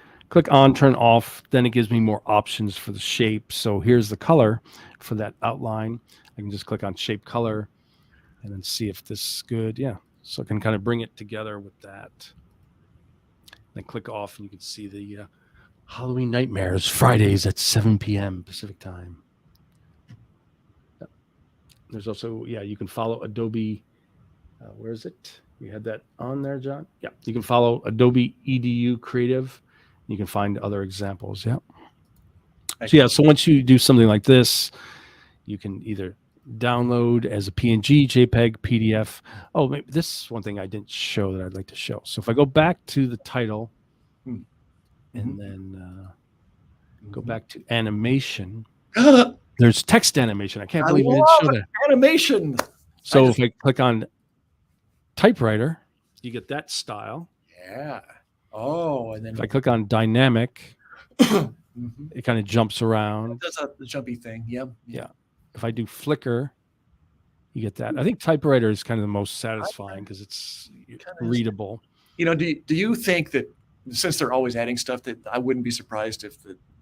on turn off, then it gives me more options for the shape. So here's the color for that outline. I can just click on shape color and then see if this is good. Yeah, so I can kind of bring it together with that. Then click off, and you can see the Halloween Nightmares Fridays at 7 p.m. Pacific time. Yep. There's also, you can follow Adobe. Where is it? You had that on there, John? Yeah, you can follow Adobe EDU Creative. You can find other examples. Yeah. So once you do something like this, you can either download as a PNG, JPEG, PDF. Oh, maybe this is one thing I didn't show that I'd like to show. So if I go back to the title and then go back to animation, there's text animation. I can't believe we didn't show that. Animation. So if I click on typewriter, you get that style. Yeah. Oh, and then if I click on dynamic, it kind of jumps around. That's the jumpy thing. Yeah. If I do flicker, you get that. I think typewriter is kind of the most satisfying because it's readable. Do you think that since they're always adding stuff, that I wouldn't be surprised if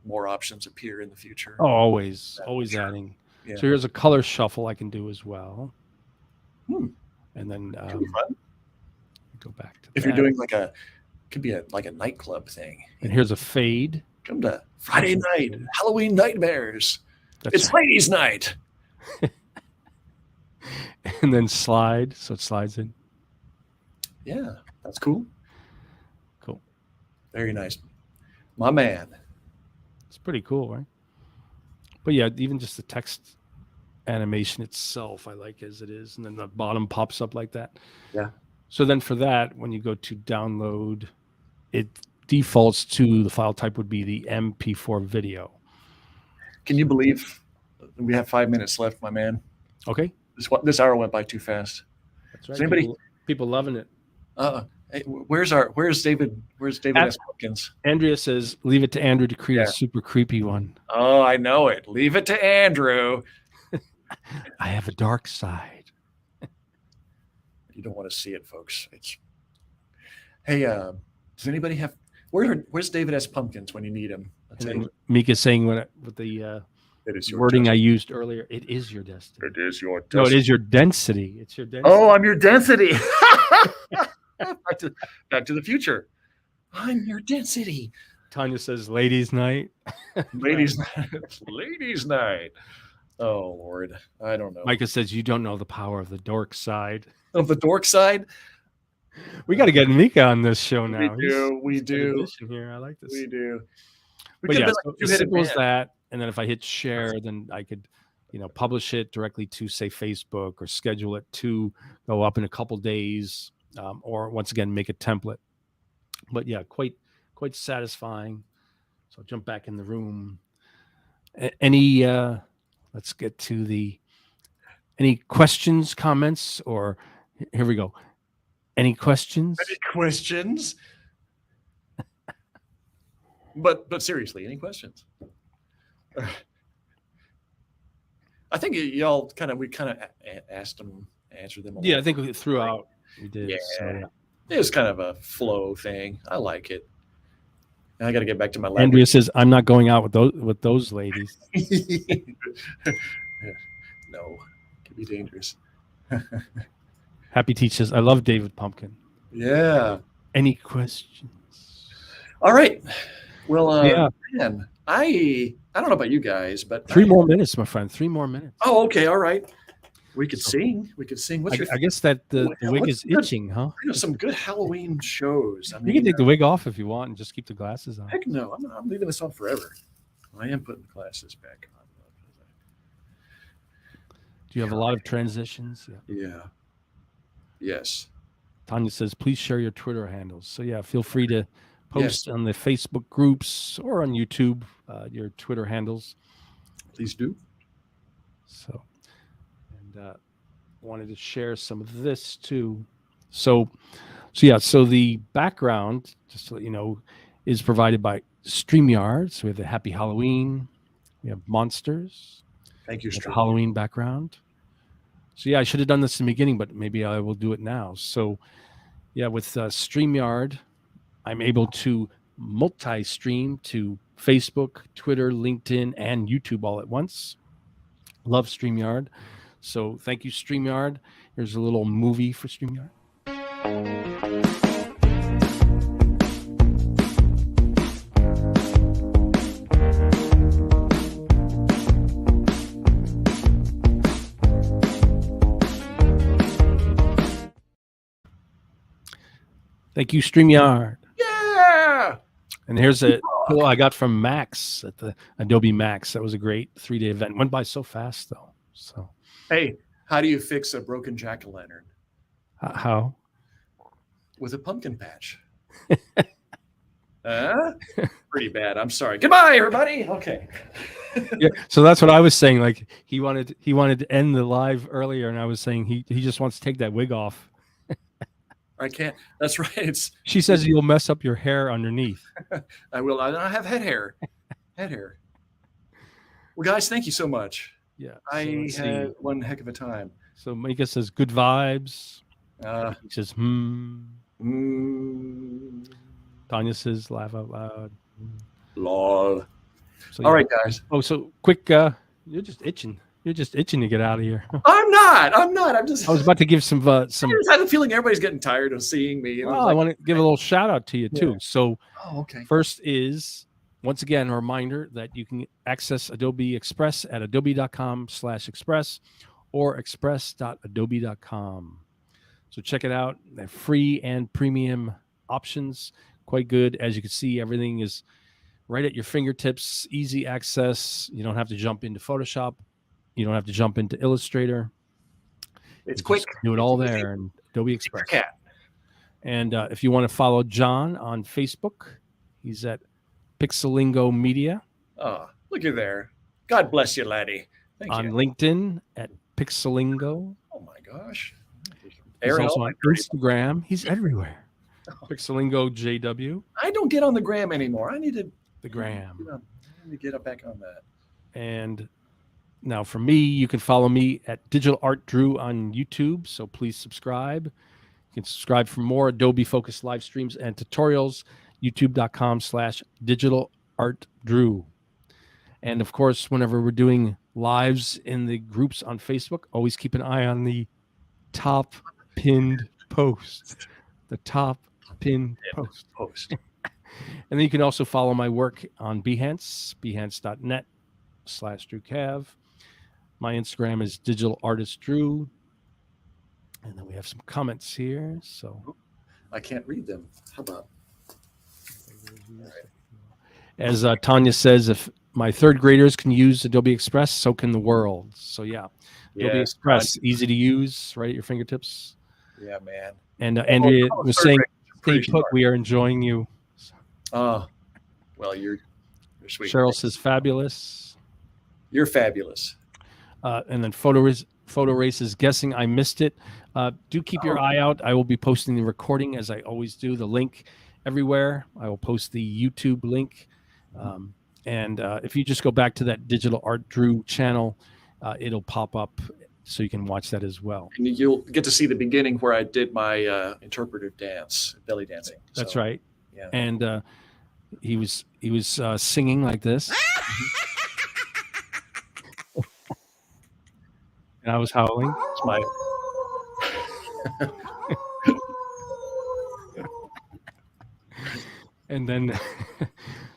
more options appear in the future? Oh, always adding. Yeah. So here's a color shuffle I can do as well. And then go back to if you're doing could be like a nightclub thing. And here's a fade. Come to Friday night, Halloween Nightmares. It's ladies' night. And then slide, so it slides in. Yeah, that's cool. Cool. Very nice. My man. It's pretty cool, right? But yeah, even just the text animation itself, I like as it is. And then the bottom pops up like that. Yeah. So then for that, when you go to download, it defaults to the file type would be the MP4 video. Can you believe we have 5 minutes left, my man? Okay. This hour went by too fast. That's right. People loving it. Hey, where's David? Where's David S. Hopkins? Andrea says, leave it to Andrew to create a super creepy one. Oh, I know it. Leave it to Andrew. I have a dark side. You don't want to see it, folks. Hey, does anybody have where's David S. Pumpkins when you need him? And then Mika's saying with the it is your wording destiny. I used earlier, it is your destiny. It is your destiny. No, it is your density. It's your density. Oh, I'm your density. Back to the future. I'm your density. Tanya says, "Ladies' night." Ladies' night. Ladies' night. Oh Lord, I don't know. Micah says, "You don't know the power of the dork side." Of the dork side. We got to get Mika on this show now. We do. Here, I like this. We do. But yeah, so as simple as that. And then if I hit share, then I could, publish it directly to, say, Facebook, or schedule it to go up in a couple days, or once again make a template. But yeah, quite satisfying. So I'll jump back in the room. Let's get to any questions, comments, or here we go. Any questions? Any questions? But seriously, any questions? I think we kind of asked them, answered them. Yeah, I think throughout we did. Yeah. So, it was kind of a flow thing. I like it. I got to get back to my language. Andrea says, "I'm not going out with those ladies." No, it could be dangerous. Happy teaches. I love David Pumpkin. Yeah. Any questions? All right. Well, yeah. Man, I don't know about you guys, but 3 more minutes, my friend. 3 more minutes. Oh, okay. All right. We could sing. I guess that the wig is itching, huh? Some good Halloween shows. You can take the wig off if you want and just keep the glasses on. Heck no. I'm leaving this on forever. I am putting the glasses back on. Do you have a lot of transitions? Yeah. Yes. Tanya says, "Please share your Twitter handles." So yeah, feel free to post on the Facebook groups or on YouTube your Twitter handles. Please do. So, and wanted to share some of this too. So the background, just to let you know, is provided by StreamYard. So we have the Happy Halloween, we have monsters. Thank you, StreamYard. Halloween background. So yeah, I should have done this in the beginning, but maybe I will do it now. So yeah, with StreamYard, I'm able to multi-stream to Facebook, Twitter, LinkedIn, and YouTube all at once. Love StreamYard. So thank you, StreamYard. Here's a little movie for StreamYard. Thank you, StreamYard. Yeah. And here's a tool I got from Max at the Adobe Max. That was a great 3-day event. Went by so fast, though. So, hey, how do you fix a broken jack-o'-lantern? How? With a pumpkin patch. Pretty bad. I'm sorry. Goodbye, everybody. Okay. Yeah. So that's what I was saying. Like he wanted to end the live earlier, and I was saying he just wants to take that wig off. I can't. That's right. She says you'll mess up your hair underneath. I will. I have head hair. Well, guys, thank you so much. Yeah. I had one heck of a time. So Mika says good vibes. He says Tanya says laugh out loud. Lol. So, all right, guys. Oh, so quick. You're just itching. You're just itching to get out of here. I'm not. I was about to give some. I just had a feeling everybody's getting tired of seeing me. Oh, I want to give a little shout out to you too. So, okay. First is once again a reminder that you can access Adobe Express at adobe.com/express or express.adobe.com. So check it out. They're free and premium options, quite good. As you can see, everything is right at your fingertips, easy access. You don't have to jump into Photoshop. You don't have to jump into Illustrator. It's quick. Do it all there in Adobe Express. And if you want to follow John on Facebook, he's at Pixelingo Media. Oh, look at there. God bless you, laddie. Thank on you. LinkedIn at Pixelingo. Oh my gosh. He's also on Instagram. He's everywhere. Pixelingo JW. I don't get on the gram anymore. I need to the gram. I need to get up back on that. And now for me, you can follow me at Digital Art Drew on YouTube. So please subscribe. can subscribe for more Adobe focused live streams and tutorials, youtube.com/digitalartdrew. And of course, whenever we're doing lives in the groups on Facebook, always keep an eye on the top pinned post. The top pinned post. And then you can also follow my work on Behance, behance.net/DrewCav. My Instagram is digitalartistdrew. And then we have some comments here. So I can't read them. How about? As Tanya says, if my third graders can use Adobe Express, so can the world. So yeah, Adobe Express, easy to use, right at your fingertips. Yeah, man. And Andrea was saying, stay put, we are enjoying you. Oh, well, you're sweet. Cheryl says, fabulous. You're fabulous. And then Photo Race is guessing I missed it. Do keep your eye out. I will be posting the recording as I always do, the link everywhere. I will post the YouTube link. And if you just go back to that Digital Art Drew channel, it'll pop up so you can watch that as well. And you'll get to see the beginning where I did my interpretive dance, belly dancing. That's right. Yeah. And he was singing like this. And I was howling. It's my and then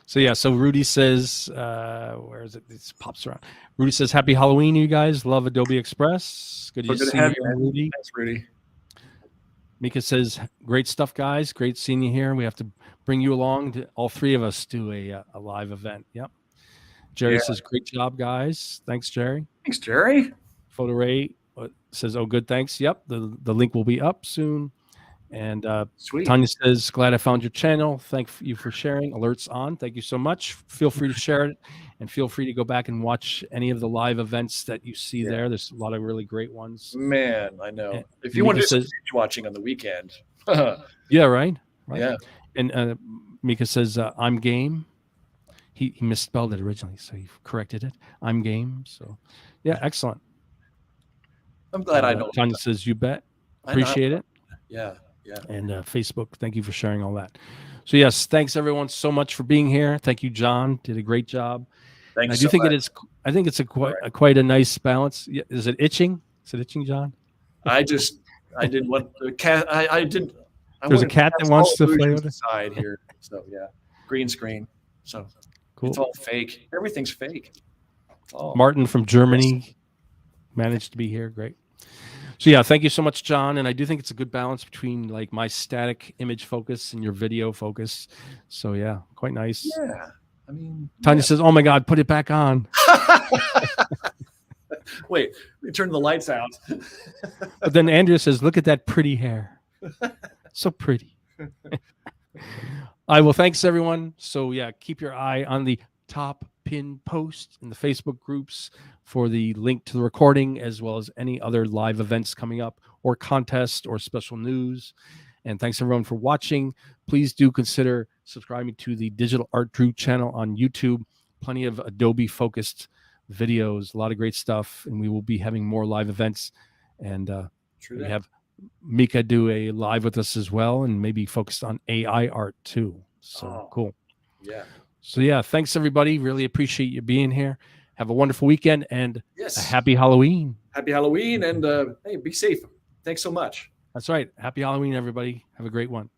so Rudy says, where is it? It pops around. Rudy says, happy Halloween, you guys. Love Adobe Express. Good to see you, Rudy. Thanks, Rudy. Mika says, great stuff, guys. Great seeing you here. We have to bring you along to all three of us do a live event. Yep. Jerry says, great job, guys. Thanks, Jerry. Thanks, Jerry. Photo Ray says, oh, good, thanks. Yep, the link will be up soon. And sweet. Tanya says, glad I found your channel. Thank you for sharing. Alerts on. Thank you so much. Feel free to share it, and feel free to go back and watch any of the live events that you see there. There's a lot of really great ones. Man, I know. And if you want to just watching on the weekend. Yeah, right? Yeah. And Mika says, I'm game. He misspelled it originally, so he corrected it. I'm game. So, yeah, excellent. I'm glad I know. Tanya says, you bet. Appreciate it. Yeah. Yeah. And Facebook, thank you for sharing all that. So yes, thanks everyone so much for being here. Thank you, John. Did a great job. Thanks. I do think it is. I think it's quite a nice balance. Is it itching? Is it itching, John? I did what the cat. I did. There's a cat that wants to play with the side here. So yeah, green screen. So cool. It's all fake. Everything's fake. Martin from Germany managed to be here. Great. So yeah, thank you so much, John. And I do think it's a good balance between like my static image focus and your video focus. So yeah, quite nice. Yeah. I mean, Tanya says, oh my God, put it back on. Wait, we turn the lights out. But then Andrea says, look at that pretty hair. So pretty. Well, thanks everyone. So yeah, keep your eye on the top pin post in the Facebook groups for the link to the recording, as well as any other live events coming up or contests or special news. And thanks everyone for watching. Please do consider subscribing to the Digital Art Drew channel on YouTube. Plenty of Adobe focused videos, a lot of great stuff. And we will be having more live events. And we have Mika do a live with us as well, and maybe focused on AI art too. So cool. Yeah. So yeah, thanks everybody. Really appreciate you being here. Have a wonderful weekend and a happy Halloween. Happy Halloween, and hey, be safe. Thanks so much. That's right. Happy Halloween, everybody. Have a great one.